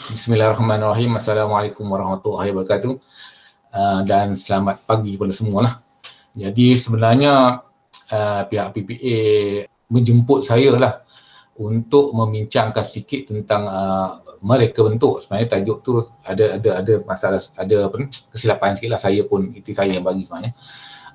Bismillahirrahmanirrahim. Assalamualaikum warahmatullahi wabarakatuh. Dan selamat pagi kepada semua lah. Jadi sebenarnya pihak PPA menjemput saya lah untuk membincangkan sedikit tentang mereka bentuk. Sebenarnya tajuk tu ada masalah, ada kesilapan sikit lah, saya pun, itu saya yang bagi sebenarnya.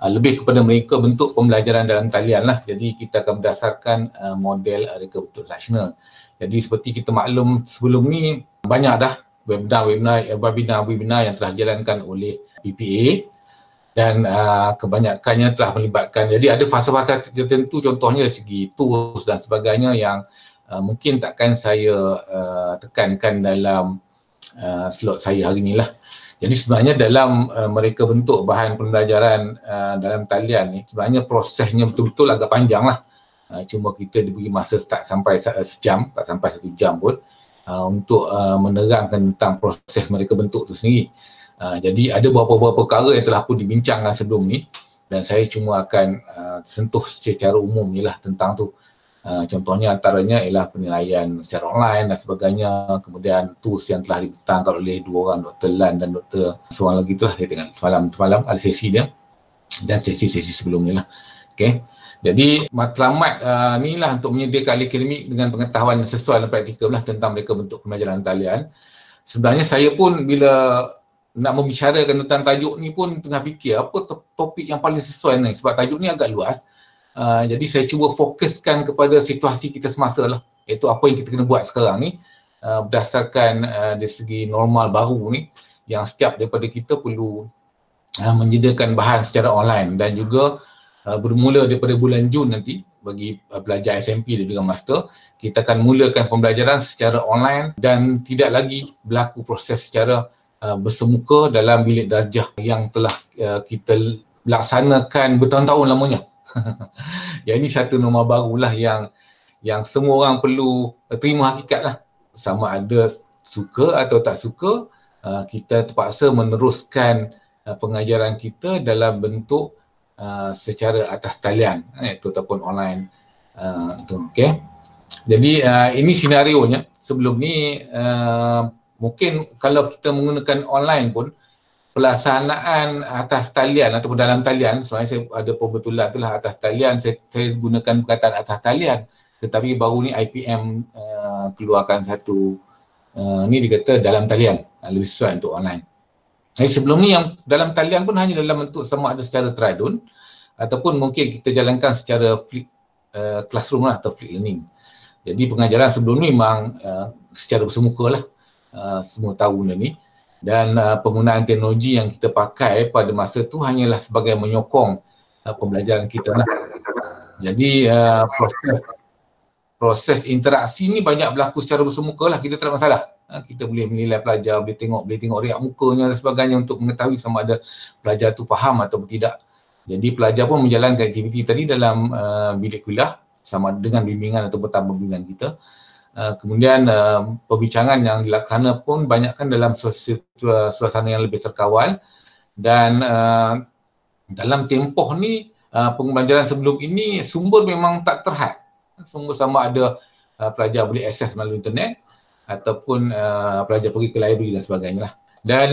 Lebih kepada mereka bentuk pembelajaran dalam talian lah. Jadi kita akan berdasarkan model reka bentuk transaksional. Jadi seperti kita maklum sebelum ni, banyak dah webinar yang telah dijalankan oleh PPA dan kebanyakannya telah melibatkan, jadi ada fasa-fasa tertentu, contohnya dari segi tools dan sebagainya yang mungkin takkan saya tekankan dalam slot saya hari ni lah. Jadi sebenarnya dalam mereka bentuk bahan pembelajaran dalam talian ni, sebenarnya prosesnya betul-betul agak panjang lah. Cuma kita diberi masa start sampai sejam, tak sampai 1 jam pun, untuk menerangkan tentang proses mereka bentuk tu sendiri. Jadi ada beberapa perkara yang telah pun dibincangkan sebelum ni dan saya cuma akan sentuh secara umum je lah tentang tu. Contohnya antaranya ialah penilaian secara online dan sebagainya, kemudian tools yang telah dibentangkan oleh dua orang, Dr. Lan dan Dr. seorang lagi tu lah, saya tengok semalam ada sesi dia dan sesi-sesi sebelum ni lah. Okay. Jadi matlamat ni lah untuk menyediakan ahli akademik dengan pengetahuan yang sesuai dan praktikal lah tentang mereka bentuk pembelajaran talian. Sebenarnya saya pun bila nak membicarakan tentang tajuk ni pun tengah fikir apa topik yang paling sesuai ni, sebab tajuk ni agak luas. Jadi saya cuba fokuskan kepada situasi kita semasa lah, iaitu apa yang kita kena buat sekarang ni berdasarkan dari segi normal baru ni yang setiap daripada kita perlu menyediakan bahan secara online. Dan juga bermula daripada bulan Jun nanti bagi pelajar SMP dan juga master, kita akan mulakan pembelajaran secara online dan tidak lagi berlaku proses secara bersemuka dalam bilik darjah yang telah kita laksanakan bertahun-tahun lamanya. Yang ini satu norma barulah yang semua orang perlu terima hakikat lah. Sama ada suka atau tak suka, kita terpaksa meneruskan pengajaran kita dalam bentuk secara atas talian, iaitu ataupun online. Okay. Jadi ini senarionya. Sebelum ni mungkin kalau kita menggunakan online pun, pelaksanaan atas talian ataupun dalam talian, sebenarnya saya ada perbetulan itulah atas talian, saya gunakan perkataan atas talian, tetapi baru ni IPM keluarkan satu ni dikata dalam talian, lebih sesuai untuk online. Jadi sebelum ni yang dalam talian pun hanya dalam bentuk sama ada secara tradun ataupun mungkin kita jalankan secara flip classroom lah atau flip learning. Jadi pengajaran sebelum ni memang secara bersemuka lah, semua tahu benda ni. Dan penggunaan teknologi yang kita pakai pada masa tu hanyalah sebagai menyokong pembelajaran kita lah. Jadi proses interaksi ni banyak berlaku secara bersemuka lah, kita tak ada masalah. Kita boleh menilai pelajar, boleh tengok riak mukanya dan sebagainya untuk mengetahui sama ada pelajar tu faham atau tidak. Jadi pelajar pun menjalankan aktiviti tadi dalam bilik kuliah sama dengan bimbingan atau bertambah bimbingan kita. Kemudian perbincangan yang dilaksanakan pun banyakkan dalam suasana yang lebih terkawal dan dalam tempoh ni pembelajaran sebelum ini sumber memang tak terhad. Sumber sama ada pelajar boleh akses melalui internet ataupun pelajar pergi ke library dan sebagainya lah. Dan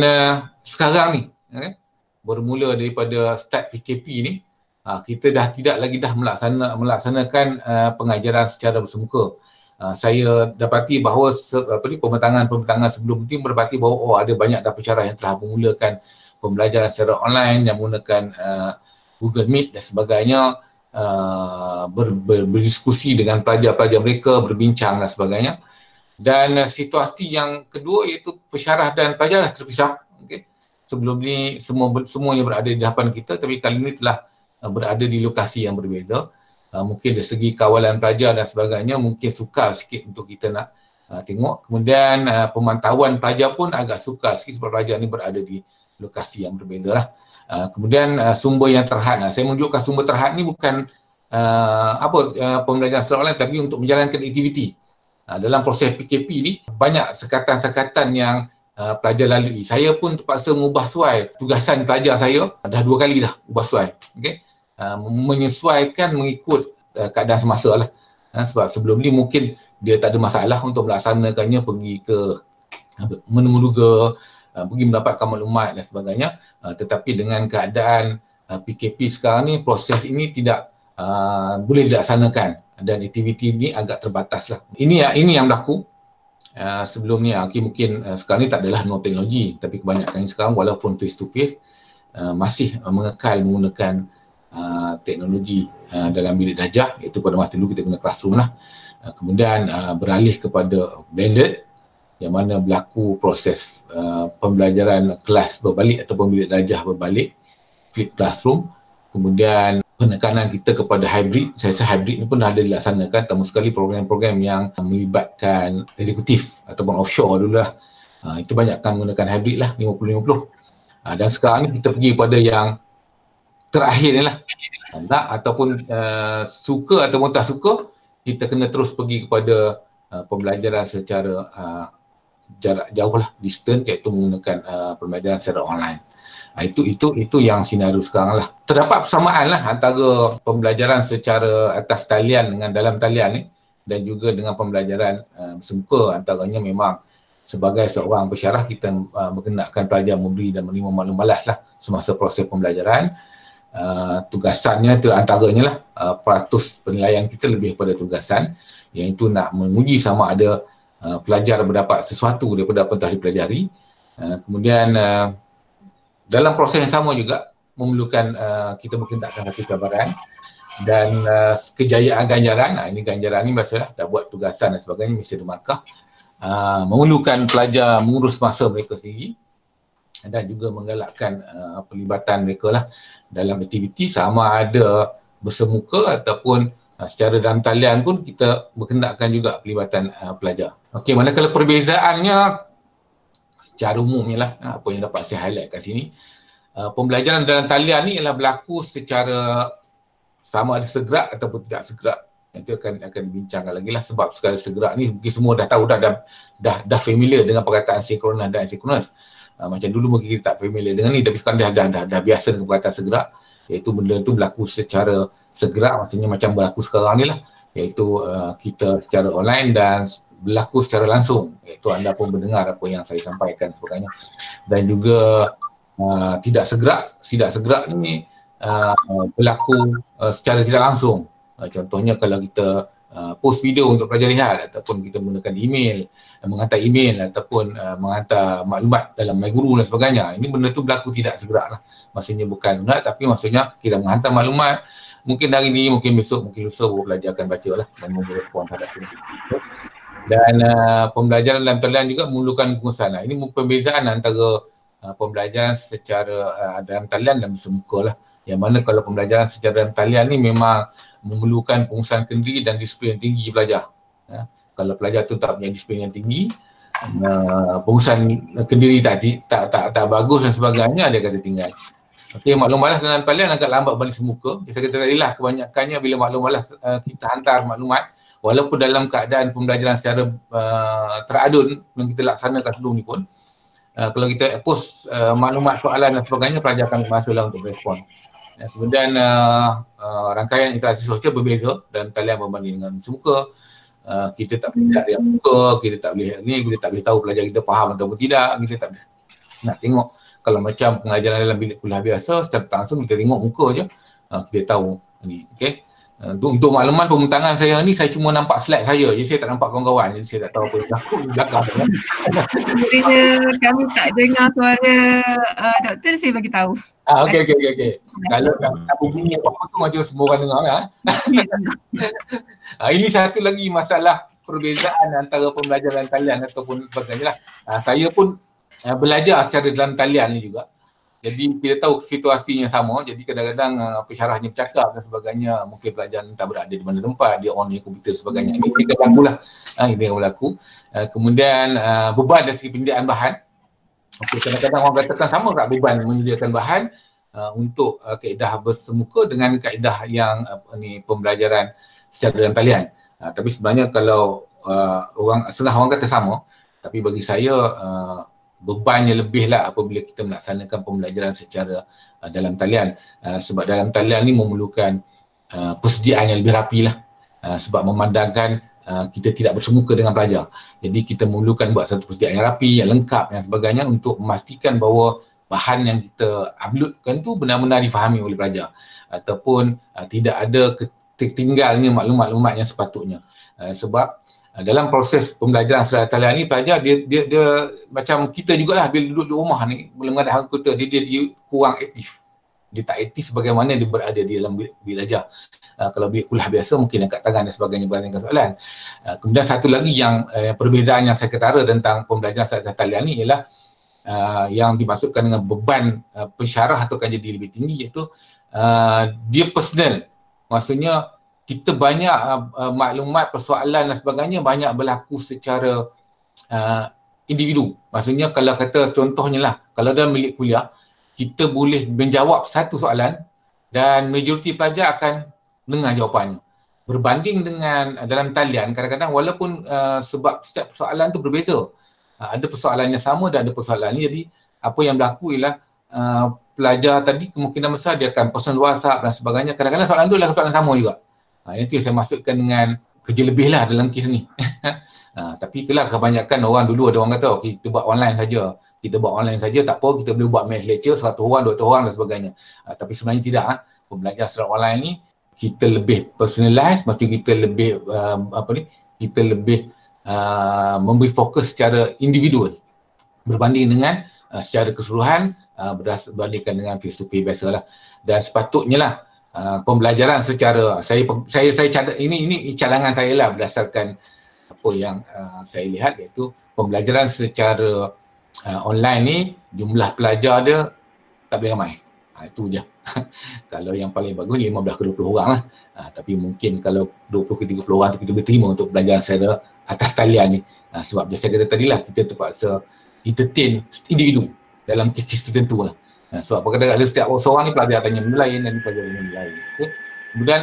sekarang ni bermula daripada start PKP ni, kita dah tidak lagi melaksanakan pengajaran secara bersemuka. Saya dapati bahawa pembentangan sebelum itu mendapati bahawa ada banyak dah pensyarah yang telah memulakan pembelajaran secara online yang menggunakan Google Meet dan sebagainya, berdiskusi dengan pelajar-pelajar mereka, berbincang dan sebagainya. Dan situasi yang kedua iaitu pensyarah dan pelajar dah terpisah. Okay. Sebelum ni semuanya berada di hadapan kita, tapi kali ini telah berada di lokasi yang berbeza. Mungkin dari segi kawalan pelajar dan sebagainya mungkin sukar sikit untuk kita nak tengok. Kemudian pemantauan pelajar pun agak sukar sikit sebab pelajar ni berada di lokasi yang berbeza lah. Kemudian sumber yang terhad. Saya menunjukkan sumber terhad ni bukan pembelajaran secara online, tapi untuk menjalankan aktiviti. Dalam proses PKP ni banyak sekatan-sekatan yang pelajar lalui. Saya pun terpaksa mengubah suai tugasan pelajar saya, dah 2 kali dah ubah suai. Okay? Menyesuaikan mengikut keadaan semasa lah. Sebab sebelum ni mungkin dia tak ada masalah untuk melaksanakannya pergi ke menduga, pergi mendapatkan maklumat dan sebagainya. Tetapi dengan keadaan PKP sekarang ni, proses ini tidak boleh dilaksanakan dan aktiviti ini agak terbatas lah. Ini yang berlaku. Sebelum ni mungkin sekarang ni tak adalah no teknologi, tapi kebanyakan sekarang walaupun face to face masih mengekal menggunakan teknologi dalam bilik darjah, iaitu pada masa dulu kita guna classroom lah. Kemudian beralih kepada blended, yang mana berlaku proses pembelajaran kelas berbalik ataupun bilik darjah berbalik, flip classroom. Kemudian penekanan kita kepada hybrid. Saya rasa hybrid ni pun dah ada dilaksanakan, terutama sekali program-program yang melibatkan eksekutif ataupun offshore dulu lah. Itu banyakkan menggunakan hybrid lah, 50-50. Dan sekarang ni kita pergi pada yang terakhir ni lah. Nak ataupun suka ataupun tak suka, kita kena terus pergi kepada pembelajaran secara jarak jauh lah, distance, iaitu menggunakan pembelajaran secara online. Itu yang senario sekarang lah. Terdapat persamaan lah antara pembelajaran secara atas talian dengan dalam talian ni, dan juga dengan pembelajaran bersemuka. Antaranya memang sebagai seorang pensyarah, kita berkenakkan pelajar memberi dan menerima maklum balas lah semasa proses pembelajaran. Tugasannya antaranya lah, peratus penilaian kita lebih pada tugasan, iaitu nak menguji sama ada pelajar berdapat sesuatu daripada apa yang telah dipelajari. Kemudian dalam proses yang sama juga memerlukan kita berkendakkan satu cabaran dan kejayaan ganjaran. Ini ganjaran ni biasalah dah buat tugasan dan sebagainya, mesti ada markah. Memerlukan pelajar mengurus masa mereka sendiri dan juga menggalakkan pelibatan mereka lah dalam aktiviti, sama ada bersemuka ataupun secara dalam talian pun kita berkendakkan juga pelibatan pelajar. Okey, manakala perbezaannya secara umumnya lah, apa yang dapat saya highlight kat sini, pembelajaran dalam talian ni ialah berlaku secara sama ada segera ataupun tidak segera. Itu akan dibincangkan lagi lah, sebab sekali segera ni mungkin semua dah tahu, dah familiar dengan perkataan sinkronus dan asinkronus. Macam dulu mungkin kita tak familiar dengan ni, tapi sekarang dah biasa dengan perkataan segera, iaitu benda tu berlaku secara segera, maksudnya macam berlaku sekarang ni lah, iaitu kita secara online dan berlaku secara langsung, iaitu anda pun mendengar apa yang saya sampaikan sebagainya. Dan juga tidak segera ni berlaku secara tidak langsung. Contohnya kalau kita post video untuk pelajar lihat, ataupun kita menggunakan email, menghantar email ataupun menghantar maklumat dalam MyGuru dan sebagainya. Ini benda tu berlaku tidak segera lah. Maksudnya bukan segera, tapi maksudnya kita menghantar maklumat, mungkin hari ni, mungkin besok, mungkin lusa pelajar akan baca lah dan merespon terhadap itu. Dan pembelajaran dalam talian juga memerlukan pengurusan. Ini perbezaan antara pembelajaran secara dalam talian dan bersemuka lah. Yang mana kalau pembelajaran secara dalam talian ni memang memerlukan pengurusan kendiri dan disiplin yang tinggi pelajar. Kalau pelajar tu tak punya disiplin yang tinggi, pengurusan kendiri tak bagus dan sebagainya, dia kata tinggal. Okey, maklum balas dalam talian agak lambat balik semuka. Saya kata tadi lah, kebanyakannya bila maklum balas kita hantar maklumat, walaupun dalam keadaan pembelajaran secara teradun yang kita laksanakan sebelum ni pun, kalau kita post maklumat soalan dan sebagainya, pelajar akan bermasalah untuk respon. Kemudian rangkaian interaksi sosial berbeza dalam talian berbanding dengan semuka. Kita tak boleh lihat yang muka, kita tak boleh ni, kita tak boleh tahu pelajar kita faham ataupun tidak, kita tak boleh nak tengok. Kalau macam pengajaran dalam bilik kuliah biasa, secara langsung kita tengok muka je, kita tahu ni. Okey. Untuk makluman pembentangan saya ni, saya cuma nampak slide saya je, saya tak nampak kawan-kawan, jadi saya tak tahu apa yang berlaku di belakang. Bila kami tak dengar suara doktor, saya bagi tahu. Okey. Kalau tak bunyi apa-apa tu macam semua orang dengar lah. Ini satu lagi masalah perbezaan antara pembelajaran talian ataupun sebagainya lah. Saya pun belajar secara dalam talian ni juga. Jadi kita tahu situasinya sama, jadi kadang-kadang pensyarahnya bercakap dan sebagainya, mungkin pelajar tak berada di mana tempat, dia on komputer dan sebagainya. Ini kita berlaku lah. Ini yang berlaku. Kemudian beban dari segi penyediaan bahan. Okay, kadang-kadang orang katakan sama tak beban menyediakan bahan untuk kaedah bersemuka dengan kaedah yang pembelajaran secara dalam talian. Tapi sebenarnya kalau setengah orang kata sama, tapi bagi saya bebannya lebih lah apabila kita melaksanakan pembelajaran secara dalam talian. Sebab dalam talian ni memerlukan persediaan yang lebih rapi lah. Sebab memandangkan kita tidak bersemuka dengan pelajar. Jadi kita memerlukan buat satu persediaan yang rapi, yang lengkap dan sebagainya untuk memastikan bahawa bahan yang kita uploadkan tu benar-benar difahami oleh pelajar ataupun tidak ada tertinggalnya maklumat-maklumat yang sepatutnya. Sebab dalam proses pembelajaran secara talian ni pelajar dia macam kita jugalah bila duduk di rumah ni belum ada hal kota dia kurang aktif. Dia tak aktif sebagaimana dia berada di dalam bilik belajar. Kalau bilik kuliah biasa mungkin angkat tangan dan sebagainya bertanya soalan. Kemudian satu lagi yang perbezaan yang saya ketara tentang pembelajaran secara talian ni ialah yang dimaksudkan dengan beban pensyarah atau akan jadi lebih tinggi iaitu dia personal. Maksudnya kita banyak maklumat, persoalan dan sebagainya banyak berlaku secara individu. Maksudnya kalau kata contohnya lah, kalau dalam bilik kuliah kita boleh menjawab satu soalan dan majoriti pelajar akan dengar jawapannya. Berbanding dengan dalam talian, kadang-kadang walaupun sebab setiap persoalan tu berbeza, ada persoalan yang sama dan ada persoalan ni, jadi apa yang berlaku ialah pelajar tadi kemungkinan besar dia akan personal WhatsApp dan sebagainya. Kadang-kadang soalan tu adalah soalan sama juga. Itu yang saya maksudkan dengan kerja lebih lah dalam kes ni. Tapi itulah kebanyakan orang dulu ada orang kata okay, kita buat online saja. Kita buat online saja tak apa, kita boleh buat mass lecture 100 orang, 200 orang dan sebagainya. Tapi sebenarnya tidak. Pembelajaran secara online ni kita lebih personalize, maksudnya kita lebih kita lebih memberi fokus secara individual berbanding dengan secara keseluruhan berbandingkan dengan face to face biasalah. Dan sepatutnya lah pembelajaran secara saya catat ini cadangan saya lah berdasarkan apa yang saya lihat, iaitu pembelajaran secara online ni jumlah pelajar dia tak boleh ramai. Itu je. Kalau yang paling bagus ni 15 ke 20 orang lah. Tapi mungkin kalau 20 ke 30 orang tu kita boleh terima untuk pelajaran secara atas talian ni. Sebab saya kata tadi lah, kita terpaksa entertain individu dalam kes tertentu lah. Sebab kadang-kadang ada setiap seorang ni pelajar tanya benda lain dan pelajar tanya benda lain. Okay. Kemudian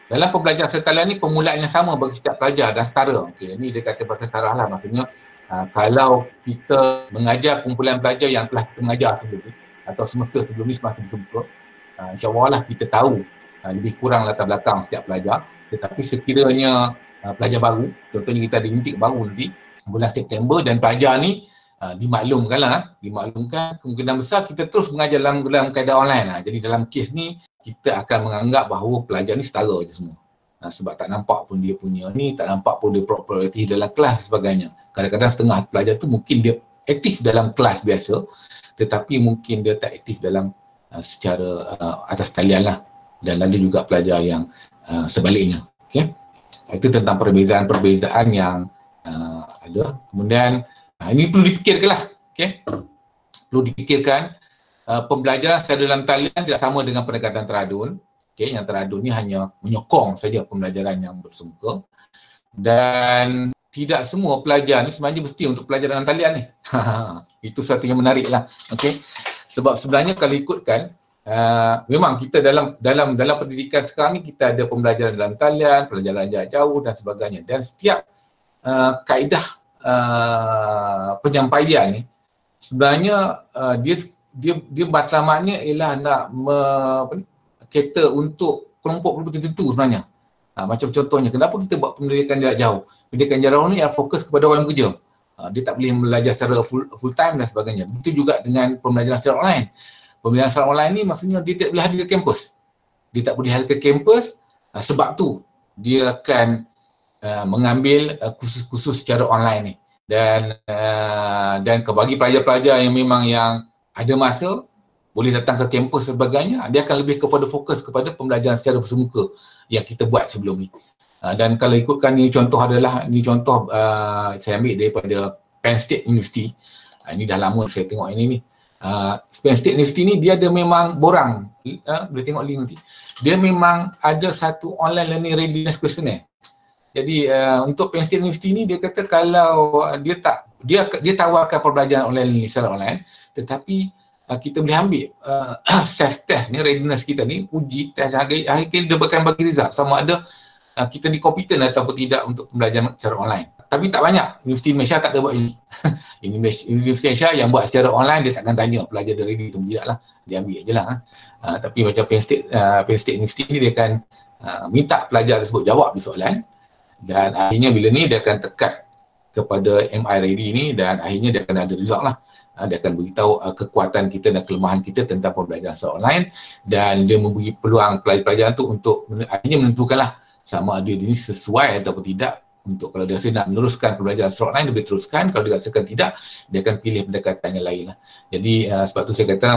dalam pembelajaran secara talian ni permulaan yang sama bagi setiap pelajar dan setara. Okay. Ini dia kata pasal setara lah, maksudnya kalau kita mengajar kumpulan pelajar yang telah kita mengajar sebelum ni atau semester sebelum ni semasa bersebuka, insyaAllah lah kita tahu lebih kurang latar belakang setiap pelajar. Tetapi sekiranya pelajar baru, contohnya kita ada intake baru nanti bulan September dan pelajar ni dimaklumkan kemungkinan besar kita terus mengajar dalam keadaan online lah. Jadi dalam kes ni kita akan menganggap bahawa pelajar ni setara je semua. Sebab tak nampak pun dia punya ni, tak nampak pun dia property dalam kelas dan sebagainya. Kadang-kadang setengah pelajar tu mungkin dia aktif dalam kelas biasa, tetapi mungkin dia tak aktif dalam secara atas talian lah. Dan ada juga pelajar yang sebaliknya. Okay? Itu tentang perbezaan-perbezaan yang ada. Kemudian ini perlu dipikirkan lah. Okay? Perlu dipikirkan pembelajaran secara dalam talian tidak sama dengan pendekatan teradun. Okay? Yang teradun ni hanya menyokong saja pembelajaran yang bersemuka. Dan tidak semua pelajar ni sebenarnya mesti untuk pelajaran dalam talian ni. Itu satu yang menarik lah. Okay? Sebab sebenarnya kalau ikutkan, memang kita dalam pendidikan sekarang ni kita ada pembelajaran dalam talian, pelajaran jarak jauh dan sebagainya. Dan setiap kaedah penyampaian ni sebenarnya dia matlamatnya ialah nak cater untuk kelompok tertentu sebenarnya. Macam contohnya, kenapa kita buat pendidikan jarak jauh? Pendidikan jarak jauh ni yang fokus kepada orang bekerja. Dia tak boleh belajar secara full time dan sebagainya. Begitu juga dengan pembelajaran secara online. Pembelajaran secara online ni maksudnya dia tak boleh hadir ke kampus. Dia tak boleh hadir ke kampus, sebab tu dia akan mengambil kursus-kursus secara online ni. Dan bagi pelajar-pelajar yang memang yang ada masa, boleh datang ke kampus dan sebagainya, dia akan lebih kepada fokus kepada pembelajaran secara bersemuka yang kita buat sebelum ni. Dan kalau ikutkan ni contoh saya ambil daripada Penn State University. Ini dah lama saya tengok ini ni. Penn State University ni dia ada memang borang, boleh tengok link nanti. Dia memang ada satu online learning readiness questionnaire. Jadi untuk Penn State University ni dia kata kalau dia tawarkan pembelajaran online secara online, tetapi kita boleh ambil self test ni, readiness kita ni, uji test akhir dia akan bagi result sama ada kita ni competent ataupun tidak untuk pembelajaran secara online. Tapi tak banyak. Universiti Malaysia tak ada buat ini. Universiti Malaysia yang buat secara online dia takkan tanya pelajar dia ready atau tidak lah. Dia ambil je lah. Tapi macam Penn State University ni dia akan minta pelajar tersebut jawab di soalan. Dan akhirnya bila ni dia akan tekan kepada MI ready ni dan akhirnya dia akan ada result lah. Dia akan beritahu kekuatan kita dan kelemahan kita tentang pembelajaran secara online dan dia memberi peluang pelajar-pelajar tu untuk akhirnya menentukanlah sama ada ini sesuai ataupun tidak. Untuk kalau dia rasa nak meneruskan pembelajaran secara online, dia boleh teruskan. Kalau dia rasakan tidak, dia akan pilih pendekatan yang lain lah. Jadi sebab tu saya kata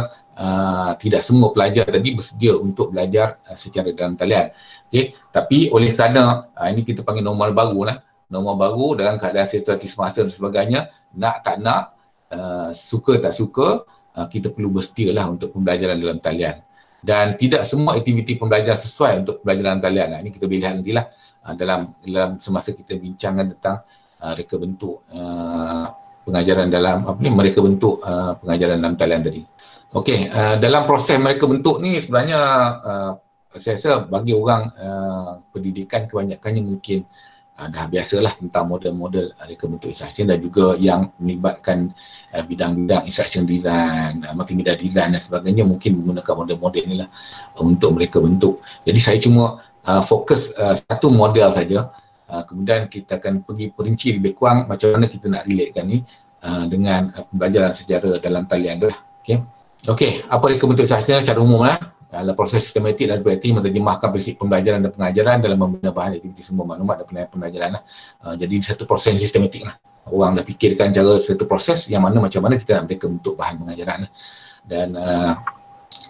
tidak semua pelajar tadi bersedia untuk belajar secara dalam talian. Okay? Tapi oleh kerana ini kita panggil normal baru lah. Normal baru dalam keadaan situasi semasa dan sebagainya, nak tak nak, suka tak suka, kita perlu bersedia lah untuk pembelajaran dalam talian. Dan tidak semua aktiviti pembelajaran sesuai untuk pembelajaran talian. Ini kita boleh lihat nantilah dalam semasa kita bincangkan tentang reka bentuk pengajaran dalam mereka bentuk pengajaran dalam talian tadi. Okey, dalam proses mereka bentuk ni sebenarnya saya rasa bagi orang pendidikan kebanyakannya mungkin dah biasalah tentang model-model reka bentuk instruction dan juga yang melibatkan bidang-bidang instruction design, multimedia design dan sebagainya, mungkin menggunakan model-model inilah untuk mereka bentuk. Jadi saya cuma fokus satu model saja, kemudian kita akan pergi perinci lebih kurang macam mana kita nak relatekan ni dengan pembelajaran sejarah dalam talian tu lah. Okey, apa reka bentuk instruction secara umum lah? Dalam proses sistematik dan kreatif menerjemahkan prinsip pembelajaran dan pengajaran dalam membina bahan aktiviti sumber maklumat dan penilaian pembelajaran lah. Jadi satu proses sistematik lah. Orang dah fikirkan cara satu proses yang mana macam mana kita nak mereka bentuk bahan pengajaran lah. Dan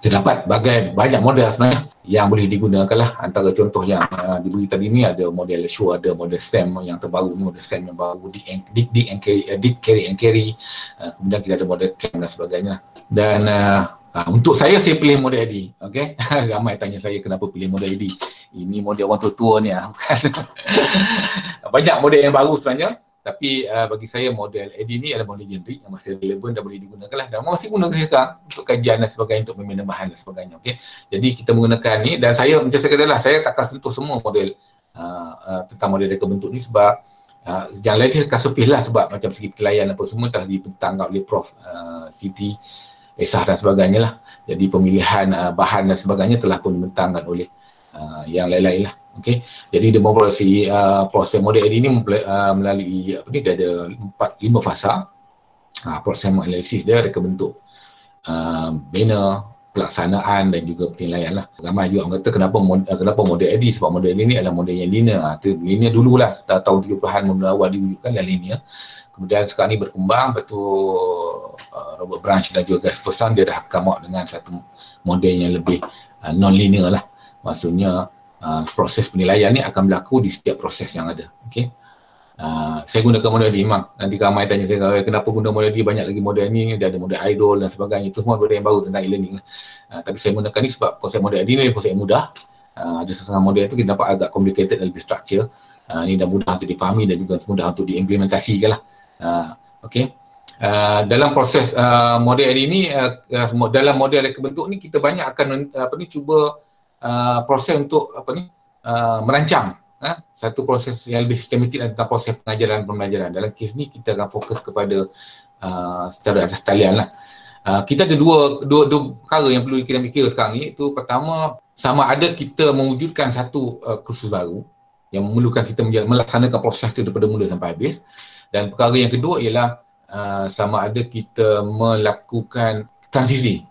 terdapat banyak model sebenarnya yang boleh digunakan lah. Antara contoh yang diberi tadi ni ada model show, ada model STEM yang terbaru ni, model STEM yang baru, Dick, Carry and Carry. Kemudian kita ada model CAM dan sebagainya. Dan untuk saya pilih model AD. Okay? Ramai tanya saya kenapa pilih model AD. Ini model orang tua-tua ni lah. Banyak model yang baru sebenarnya. Tapi bagi saya model AD ni adalah model generik yang masih relevan dan boleh digunakan lah. Dan masih gunakan sekarang untuk kajian dan sebagainya, untuk membina bahan dan sebagainya. Okay? Jadi kita menggunakan ni dan saya macam saya kata lah, saya takkan sentuh semua model tentang model reka bentuk ni sebab yang lain dia kasufih lah sebab macam segi penilaian apa semua telah dibentangkan oleh Prof. Siti Esah dan sebagainya lah. Jadi pemilihan bahan dan sebagainya telah pun dibentangkan oleh yang lain-lain lah. Okay. Jadi demokrasi proses model ini melalui dia ada 5 fasa. Proses analisis dia, reka bentuk, bina, pelaksanaan dan juga penilaian lah. Ramai juga orang kata kenapa model AD, sebab model ini adalah model yang linear. Linear dululah tahun 30-an mula awal diwujudkan dan linear. Kemudian sekarang ni berkembang, lepas tu Robert Branch dan juga Gasperson dia dah come out dengan satu model yang lebih non-linear lah. Maksudnya proses penilaian ni akan berlaku di setiap proses yang ada. Okay? Saya gunakan model D memang. Nanti ramai tanya saya kenapa guna model D, banyak lagi model ni, dia ada model idol dan sebagainya. Itu semua model yang baru tentang e-learning lah. Tapi saya gunakan ni sebab proses model D ni proses yang mudah. Ada setengah model tu kita nampak agak complicated dan lebih structure. Ni dah mudah untuk difahami dan juga mudah untuk diimplementasikan lah. Okay. Dalam proses model ini, dalam model reka bentuk ni kita banyak akan cuba proses untuk merancang satu proses yang lebih sistematik tentang proses pengajaran dan pembelajaran. Dalam kes ni kita akan fokus kepada secara asas talian lah. Kita ada dua perkara yang perlu kita fikir sekarang ni. Itu pertama, sama ada kita mewujudkan satu kursus baru yang memerlukan kita melaksanakan proses itu daripada mula sampai habis. Dan perkara yang kedua ialah sama ada kita melakukan transisi,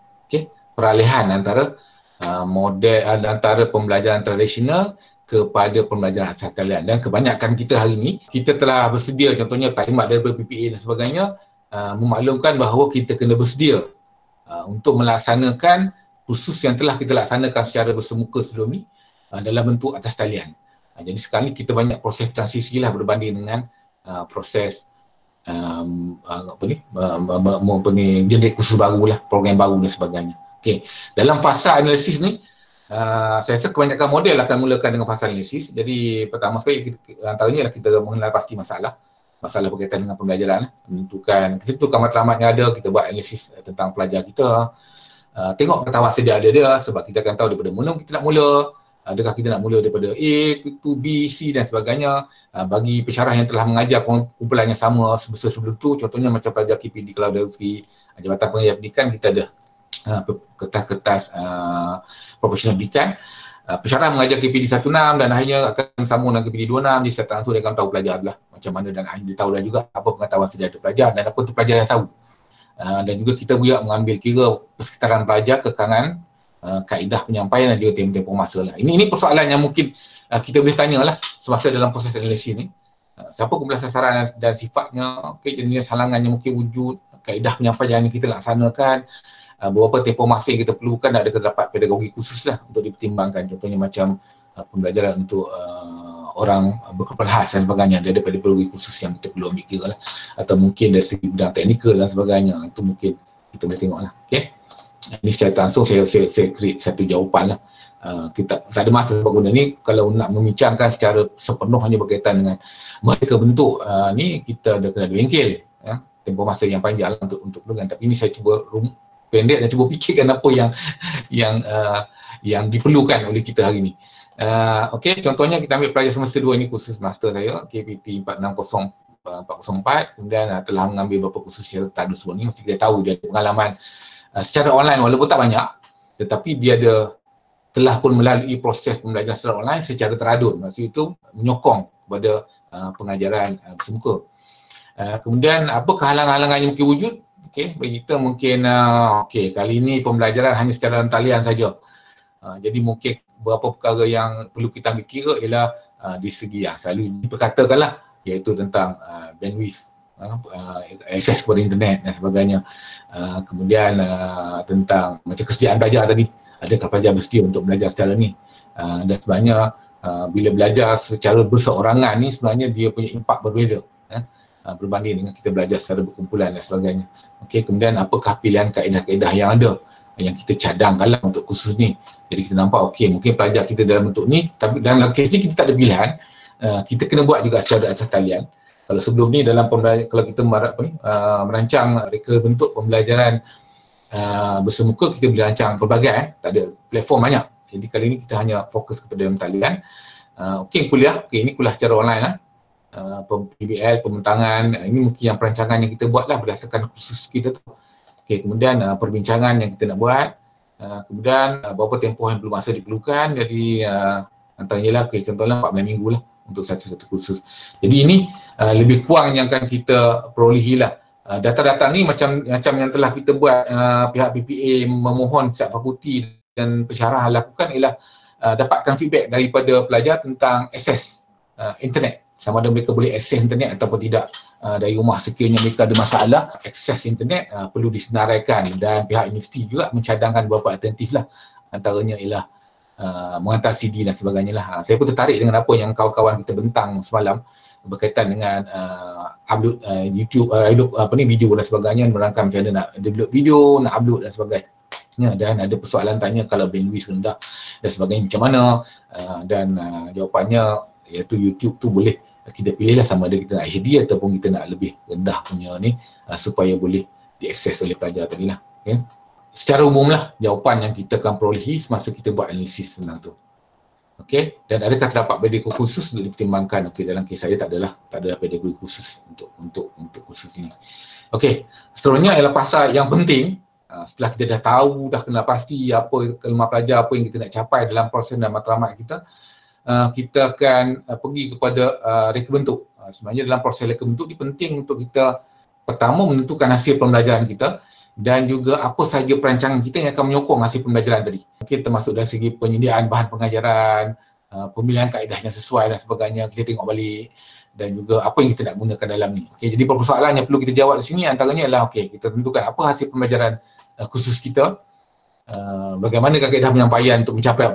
peralihan antara model antara pembelajaran tradisional kepada pembelajaran asas talian. Dan kebanyakan kita hari ini, kita telah bersedia, contohnya taklimat daripada PPA dan sebagainya, memaklumkan bahawa kita kena bersedia untuk melaksanakan kursus yang telah kita laksanakan secara bersemuka sebelum ni dalam bentuk atas talian. Jadi sekarang ni kita banyak proses transisi lah berbanding dengan proses jenis kursus baru lah, program baru dan sebagainya. Okay. Dalam fasa analisis ni, saya rasa kebanyakan model akan mulakan dengan fasa analisis. Jadi pertama sekali antaranya adalah kita mengenal pasti masalah berkaitan dengan pembelajaran, kita tentukan matlamat yang ada, kita buat analisis tentang pelajar kita, tengok pengetahuan sedia ada dia, sebab kita akan tahu daripada mana kita nak mula. Adakah kita nak mula daripada A, to B, C dan sebagainya. Bagi pensyarah yang telah mengajar kumpulan yang sama sebelum tu, contohnya macam pelajar KPD kalau dari segi Jabatan Pengajar Pendidikan, kita ada kertas-kertas profesional pendidikan. Pensyarah mengajar KPD 16 dan akhirnya akan sambung dengan KPD 26, dia secara langsung dia akan tahu pelajar lah macam mana, dan dia tahu dah juga apa pengetahuan sejarah pelajar dan apa tu pelajar yang tahu. Dan juga kita juga mengambil kira persekitaran pelajar, kekangan, kaedah penyampaian dan juga tempoh masa lah. Ini persoalan yang mungkin kita boleh tanyalah semasa dalam proses analisis ni. Siapa kumpulan sasaran dan sifatnya, jenis halangan yang mungkin wujud, kaedah penyampaian yang kita laksanakan, beberapa tempoh masa yang kita perlukan, ada terdapat pedagogi khusus lah untuk dipertimbangkan. Contohnya macam pembelajaran untuk orang berkepala khas dan sebagainya, dia ada pedagogi khusus yang kita perlu ambil kira lah. Atau mungkin dari segi bidang teknikal dan sebagainya, itu mungkin kita boleh tengok lah. Okay? Ini secara langsung saya create satu jawapan lah. Kita tak ada masa sebab benda ni kalau nak membincangkan secara sepenuhnya berkaitan dengan mereka bentuk ni, kita ada kena bengkel ya, tempoh masa yang panjang lah untuk peluang. Tapi ini saya cuba pendek dan cuba fikirkan apa yang diperlukan oleh kita hari ni. Okey, contohnya kita ambil pelajar semester 2 ni, kursus master saya KPT 460-404, kemudian telah mengambil beberapa kursus secara tadus sebelum ni. Mesti kita tahu dia ada pengalaman secara online walaupun tak banyak, tetapi dia telah pun melalui proses pembelajaran secara online secara teradun. Maksud itu menyokong kepada pengajaran bersemuka. Kemudian apa kehalangan-halangan yang mungkin wujud? Okey, bagi kita mungkin kali ini pembelajaran hanya secara talian saja. Jadi mungkin beberapa perkara yang perlu kita ambil kira ialah di segi yang selalu diperkatakanlah, iaitu tentang bandwidth, akses kepada internet dan sebagainya. Kemudian tentang macam kesediaan belajar tadi, adakah pelajar bersedia untuk belajar secara ni, dan sebenarnya bila belajar secara berseorangan ni sebenarnya dia punya impak berbeza berbanding dengan kita belajar secara berkumpulan dan sebagainya. Okey, kemudian apakah pilihan kaedah-kaedah yang ada yang kita cadangkanlah untuk kursus ni. Jadi kita nampak okey, mungkin pelajar kita dalam bentuk ni, tapi dalam kes ni kita tak ada pilihan, kita kena buat juga secara atas talian. Kalau sebelum ni dalam kalau kita merancang reka bentuk pembelajaran bersemuka, kita boleh rancang pelbagai, tak ada platform banyak. Jadi kali ni kita hanya fokus kepada dalam talian. Kuliah, ini kuliah secara online lah. PBL, pembentangan, ini mungkin yang perancangan yang kita buat lah berdasarkan kursus kita tu. Kemudian perbincangan yang kita nak buat, kemudian berapa tempoh yang perlu masa diperlukan, jadi antaranya lah, contohnya 14 minggu lah untuk satu kursus. Jadi ini lebih kurang yang akan kita perolehi lah. Data-data ni macam yang telah kita buat, pihak PPA memohon setiap fakulti dan pensyarah lakukan ialah dapatkan feedback daripada pelajar tentang akses internet, sama ada mereka boleh akses internet ataupun tidak dari rumah. Sekiranya mereka ada masalah akses internet, perlu disenaraikan, dan pihak universiti juga mencadangkan beberapa alternatif lah, antaranya ialah menghantar CD dan sebagainya lah. Saya pun tertarik dengan apa yang kawan-kawan kita bentang semalam berkaitan dengan upload YouTube, video dan sebagainya, merangkam macam mana nak develop video, nak upload dan sebagainya, dan ada persoalan tanya kalau bandwidth rendah dan sebagainya macam mana, dan jawapannya iaitu YouTube tu boleh kita pilihlah sama ada kita nak HD ataupun kita nak lebih rendah punya ni, supaya boleh diakses oleh pelajar tadi lah. Okay. Secara umum lah jawapan yang kita akan perolehi semasa kita buat analisis tentang tu. Okey, dan adakah terdapat pedagogi khusus untuk dipertimbangkan? Okey, dalam kes saya tak adalah pedagogi khusus untuk kursus ini. Okey, seterusnya ialah pasal yang penting. Setelah kita dah tahu, dah kenal pasti apa kelemahan pelajar, apa yang kita nak capai dalam proses dan matlamat kita, kita akan pergi kepada reka bentuk. Sebenarnya dalam proses reka bentuk ni penting untuk kita pertama menentukan hasil pembelajaran kita, dan juga apa sahaja perancangan kita yang akan menyokong hasil pembelajaran tadi. Okey, termasuk dari segi penyediaan bahan pengajaran, pemilihan kaedah yang sesuai dan sebagainya, kita tengok balik, dan juga apa yang kita nak gunakan dalam ni. Okey, jadi persoalan yang perlu kita jawab di sini antaranya adalah kita tentukan apa hasil pembelajaran khusus kita, bagaimana kaedah penyampaian untuk mencapai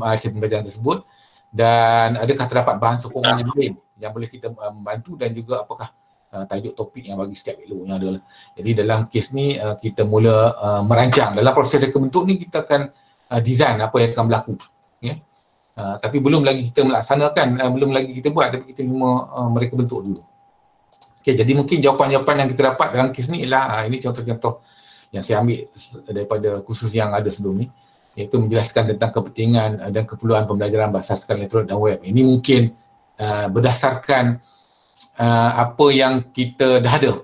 hasil pembelajaran tersebut, dan adakah terdapat bahan sokongan yang lain yang boleh kita membantu, dan juga apakah tajuk topik yang bagi setiap elok yang adalah. Jadi dalam kes ni kita mula merancang. Dalam proses reka bentuk ni kita akan design apa yang akan berlaku. Tapi belum lagi kita melaksanakan, belum lagi kita buat, tapi kita cuma mereka bentuk dulu. Jadi mungkin jawapan-jawapan yang kita dapat dalam kes ni ialah, ini contoh-contoh yang saya ambil daripada kursus yang ada sebelum ni, iaitu menjelaskan tentang kepentingan dan keperluan pembelajaran berasaskan elektronik dan web. Ini mungkin berdasarkan apa yang kita dah ada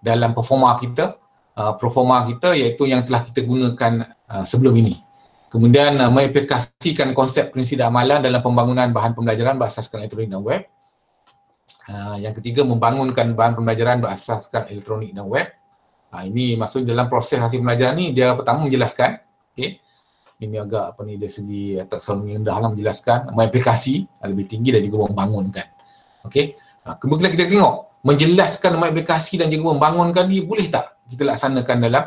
dalam performa kita, iaitu yang telah kita gunakan sebelum ini. Kemudian mengaplikasikan konsep, prinsip dan amalan dalam pembangunan bahan pembelajaran berasaskan elektronik dan web. Yang ketiga, membangunkan bahan pembelajaran berasaskan elektronik dan web. Ini maksud dalam proses hasil pembelajaran ni, dia pertama menjelaskan, okey. Ini agak dari segi taksonomi rendah lah, menjelaskan, mengaplikasi lebih tinggi dan juga membangunkan. Okey. Kemudian kita tengok, menjelaskan, mengaplikasi dan juga membangunkan ni boleh tak kita laksanakan dalam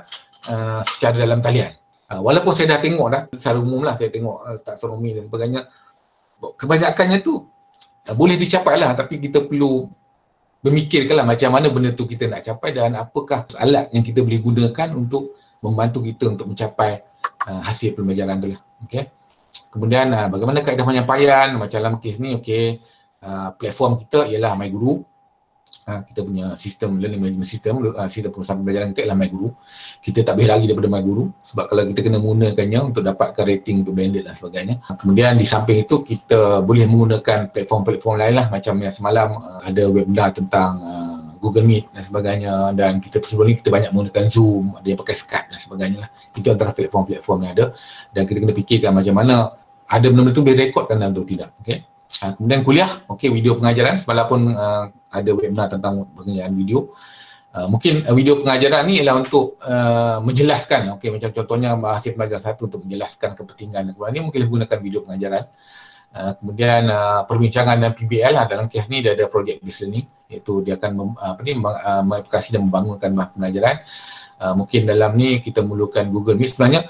secara dalam talian. Walaupun saya dah tengok dah, secara umum lah saya tengok taksonomi dan sebagainya, kebanyakannya tu boleh dicapai lah, tapi kita perlu memikirkanlah macam mana benda tu kita nak capai dan apakah alat yang kita boleh gunakan untuk membantu kita untuk mencapai hasil pembelajaran tu lah. Okay. Kemudian bagaimana kaedah penyampaian, macam dalam kes ni, okay, platform kita ialah MyGuru. Kita punya sistem learning management system, sistem pengurusan pembelajaran kita ialah MyGuru. Kita tak boleh lari daripada MyGuru sebab kalau kita kena menggunakannya untuk dapatkan rating untuk blended dan sebagainya. Kemudian di samping itu kita boleh menggunakan platform-platform lain lah, macam yang semalam ada webinar tentang Google Meet dan sebagainya, dan kita sebelum ni kita banyak menggunakan Zoom, ada yang pakai Skype dan sebagainya lah. Itu antara platform-platform yang ada dan kita kena fikirkan macam mana ada benda-benda tu boleh rekodkan dalam tu tidak. Okay. Kemudian kuliah, okey, video pengajaran. Semalam pun ada webinar tentang pengajaran video. Mungkin video pengajaran ni ialah untuk menjelaskan, okey, macam contohnya hasil pembelajaran satu untuk menjelaskan kepentingan ni, mungkin gunakan video pengajaran. Kemudian perbincangan dan PBL dalam kes ni dia ada project based learning, iaitu dia akan mengaplikasi dan membangunkan bahan pembelajaran. Mungkin dalam ni kita memerlukan Google Meet. Sebenarnya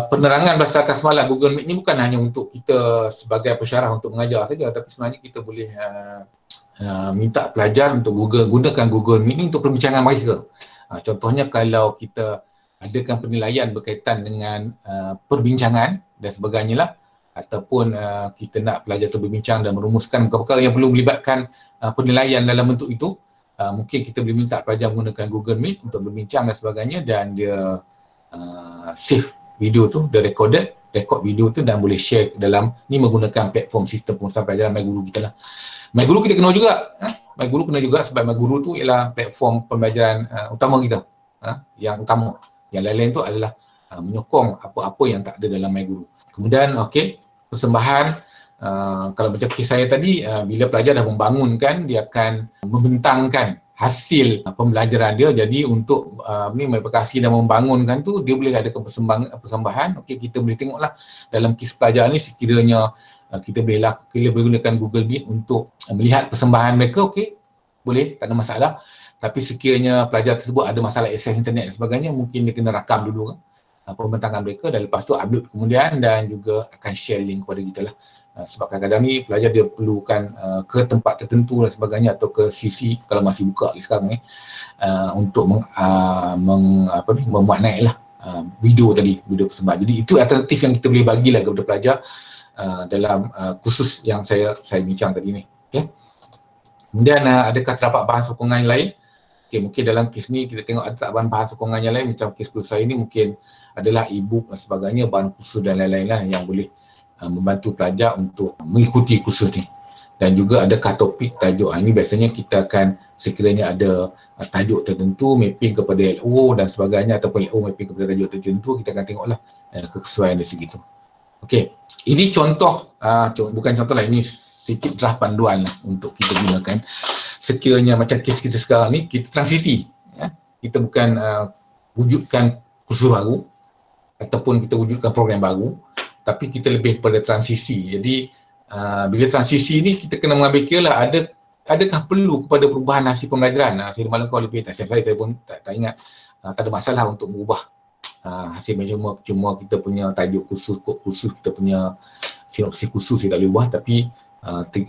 penerangan berdasarkan semalam Google Meet ni bukan hanya untuk kita sebagai pensyarah untuk mengajar saja, tapi sebenarnya kita boleh minta pelajar untuk gunakan Google Meet ni untuk perbincangan mereka. Contohnya kalau kita adakan penilaian berkaitan dengan perbincangan dan sebagainya lah, ataupun kita nak pelajar tu berbincang dan merumuskan perkara-perkara yang perlu melibatkan penilaian dalam bentuk itu, mungkin kita boleh minta pelajar menggunakan Google Meet untuk berbincang dan sebagainya, dan dia save video tu, dia record video tu dan boleh share dalam ni menggunakan platform sistem pengurusan pelajaran MyGuru kita lah. MyGuru kita kenal juga, MyGuru kenal juga sebab MyGuru tu ialah platform pembelajaran utama kita, yang utama. Yang lain-lain tu adalah menyokong apa-apa yang tak ada dalam MyGuru. Kemudian okey, persembahan, kalau macam kes saya tadi, bila pelajar dah membangunkan, dia akan membentangkan hasil pembelajaran dia. Jadi untuk mengaplikasi dan membangunkan tu, dia boleh ada persembahan. Okey, kita boleh tengoklah dalam kes pelajar ni, sekiranya kita boleh gunakan Google Meet untuk melihat persembahan mereka, okey, boleh, tak ada masalah. Tapi sekiranya pelajar tersebut ada masalah akses internet dan sebagainya, mungkin dia kena rakam dulu pembentangan mereka dan lepas tu upload kemudian, dan juga akan share link kepada kita lah. Sebab kadang-kadang ni pelajar dia perlukan ke tempat tertentu dan sebagainya, atau ke CC kalau masih buka sekarang ni, untuk memuat naik lah video tadi, video persembahan. Jadi itu alternatif yang kita boleh bagilah kepada pelajar dalam kursus yang saya bincang tadi ni. Okay. Kemudian adakah terdapat bahan sokongan yang lain? Okay, mungkin dalam kes ni kita tengok ada bahan sokongan yang lain, macam kes kursus saya ni mungkin adalah e-book dan sebagainya, bahan kursus dan lain-lain lah yang boleh membantu pelajar untuk mengikuti kursus ni. Dan juga adakah topik, tajuk. Ini biasanya kita akan, sekiranya ada tajuk tertentu, mapping kepada LO dan sebagainya, ataupun LO mapping kepada tajuk tertentu, kita akan tengoklah kesesuaian dari segi tu. Okey, ini contoh, bukan contoh lah, ini sedikit draft panduan lah untuk kita gunakan. Sekiranya macam kes kita sekarang ni, kita transisi. Kita bukan wujudkan kursus baru, ataupun kita wujudkan program baru, tapi kita lebih pada transisi. Jadi bila transisi ni kita kena mengambil kira lah, adakah perlu kepada perubahan hasil pembelajaran. Saya malam kau lebih tak saya pun tak ingat. Tak ada masalah untuk mengubah hasil pembelajaran, cuma kita punya tajuk kursus, kod kursus, kita punya sinopsis kursus kita tak boleh ubah, tapi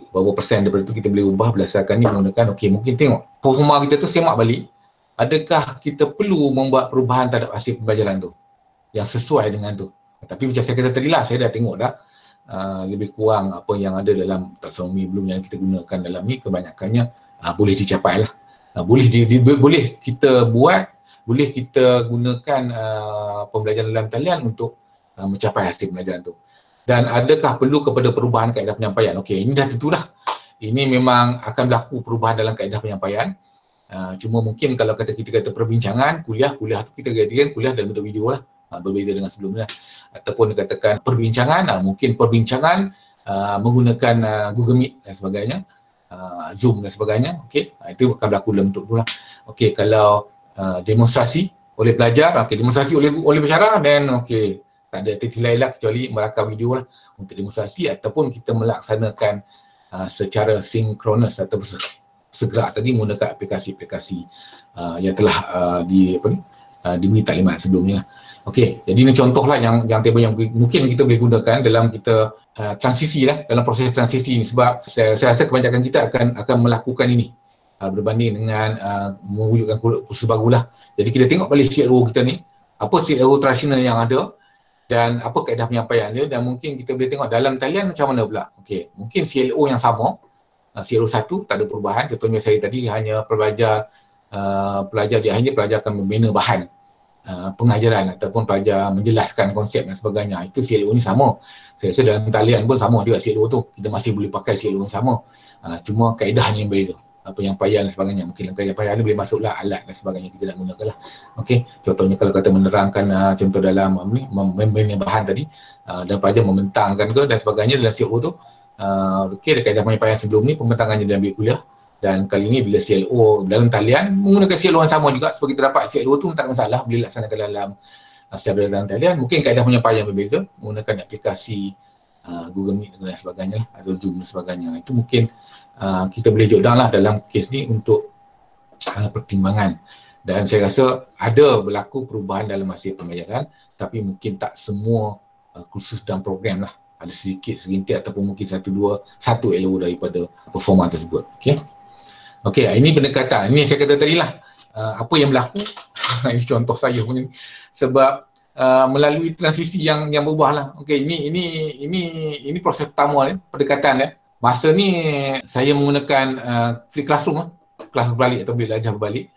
berapa persen daripada tu kita boleh ubah berdasarkan ni menggunakan, okey, mungkin tengok performa kita tu, semak balik, adakah kita perlu membuat perubahan terhadap hasil pembelajaran tu yang sesuai dengan tu. Tapi macam saya kata tadi lah, saya dah tengok dah lebih kurang apa yang ada dalam taksonomi belum yang kita gunakan dalam ni, kebanyakannya boleh dicapai lah. Boleh kita buat, boleh kita gunakan pembelajaran dalam talian untuk mencapai hasil pembelajaran tu. Dan adakah perlu kepada perubahan kaedah penyampaian? Okey, ini dah tentulah. Ini memang akan berlaku perubahan dalam kaedah penyampaian. Cuma mungkin kalau kita kata perbincangan, kuliah tu kita jadikan kuliah dalam bentuk video lah. berbeza dengan sebelumnya. Ataupun dikatakan perbincangan, mungkin perbincangan menggunakan Google Meet dan sebagainya, Zoom dan sebagainya. Okey, itu akan berlaku dalam bentuk tu lah. Okey, kalau demonstrasi oleh pelajar, demonstrasi oleh pensyarah, dan tak ada aktiviti lain lah kecuali merakam video lah untuk demonstrasi, ataupun kita melaksanakan secara sinkronus atau segera tadi menggunakan aplikasi-aplikasi yang telah diberi taklimat sebelumnya. Okey, jadi ini contohlah yang table yang mungkin kita boleh gunakan dalam kita transisi lah, dalam proses transisi ini, sebab saya rasa kebanyakan kita akan melakukan ini berbanding dengan mewujudkan kursus barulah. Jadi kita tengok balik CLO kita ni, apa CLO tradisional yang ada dan apa kaedah penyampaian dia, dan mungkin kita boleh tengok dalam talian macam mana pula. Okey, mungkin CLO yang sama, CLO 1 tak ada perubahan. Contohnya saya tadi hanya pelajar dia hanya pelajar akan membina bahan pengajaran ataupun pelajar menjelaskan konsep dan sebagainya. Itu CLO ni sama. Saya rasa dalam talian pun sama juga CLO tu. Kita masih boleh pakai CLO yang sama. Cuma kaedahnya yang berbeza. Penyampaian dan sebagainya. Mungkin dalam penyampaian ni boleh masuklah alat dan sebagainya kita nak gunakan lah. Okey, contohnya kalau kata menerangkan contoh dalam membina bahan tadi, dan pelajar membentangkan ke dan sebagainya dalam CLO tu. Okey, ada kaedah penyampaian sebelum ni, pembentangannya dalam bilik kuliah. Dan kali ini bila CLO dalam talian menggunakan CLO yang sama juga, sebab kita dapat CLO tu tak ada masalah boleh laksanakan dalam secara dalam talian. Mungkin kaedah penyampaian berbeza menggunakan aplikasi Google Meet dan sebagainya atau Zoom dan sebagainya. Itu mungkin kita boleh jodang lah dalam kes ni untuk pertimbangan. Dan saya rasa ada berlaku perubahan dalam masa pembelajaran, tapi mungkin tak semua kursus dan program lah. Ada sedikit serintik ataupun mungkin satu elo daripada performa tersebut. Okey, ini pendekatan. Ini saya kata tadi lah, apa yang berlaku. Ini contoh saya punya. Sebab melalui transisi yang berubah lah. Okey, ini proses pertama pendekatan. Masa ni saya menggunakan free classroom, kelas berbalik atau belajar berbalik.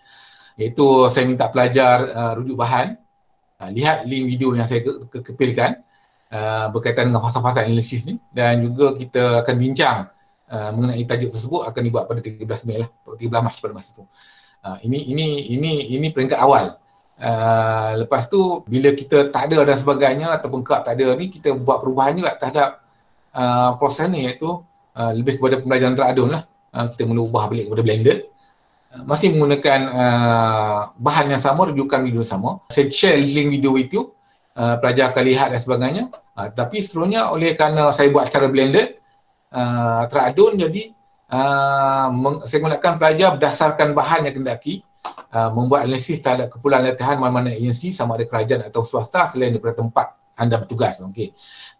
Iaitu saya minta pelajar rujuk bahan, lihat link video yang saya kepilkan berkaitan dengan fasa-fasa analisis ni, dan juga kita akan bincang mengenai tajuk tersebut. Akan dibuat pada 13 Mei lah, 13 Mac pada masa tu. Ini peringkat awal. Lepas tu bila kita tak ada dan sebagainya ataupun tak ada ni, kita buat perubahan juga terhadap proses ni, iaitu lebih kepada pembelajaran teradun lah. Kita mula ubah balik kepada blended, masih menggunakan bahan yang sama, rujukan video yang sama. Saya share link video itu, pelajar akan lihat dan sebagainya. Tapi seterusnya oleh kerana saya buat secara blended, teradun, jadi saya menggunakan pelajar berdasarkan bahan yang kendaki, membuat analisis terhadap keperluan latihan mana-mana agensi, sama ada kerajaan atau swasta selain daripada tempat anda bertugas. Okey.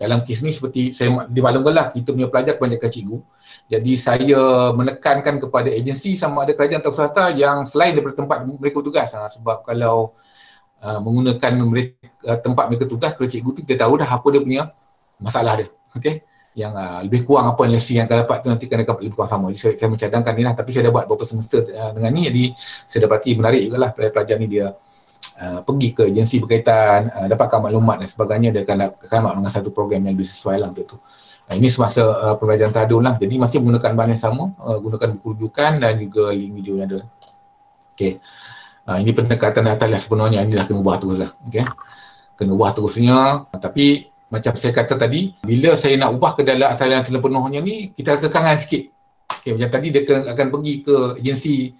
Dalam kes ni seperti saya dimaklumkanlah, kita punya pelajar kebanyakan cikgu. Jadi saya menekankan kepada agensi sama ada kerajaan atau swasta yang selain daripada tempat mereka bertugas. Sebab kalau menggunakan tempat mereka tugas, kalau cikgu tu kita tahu dah apa dia punya masalah dia. Okey. Yang lebih kurang apa analisis yang akan dapat tu nanti akan dapat lebih kurang sama. Jadi saya mencadangkan ni lah, tapi saya dah buat beberapa semester dengan ni, jadi saya dapati menarik jugalah pelajar ni dia pergi ke agensi berkaitan, dapatkan maklumat dan sebagainya, dia akan come up dengan satu program yang lebih sesuai lah untuk tu. Ini semasa pembelajaran teradun lah, jadi masih menggunakan bahan yang sama, gunakan buku rujukan dan juga link video yang ada. Okay. Ini pendekatan data lah sepenuhnya, inilah kena ubah terus lah. Okay. Kena ubah terusnya, tapi macam saya kata tadi, bila saya nak ubah ke dalam talian telepenuhnya ni, kita kekangan sikit. Okay, macam tadi dia akan pergi ke agensi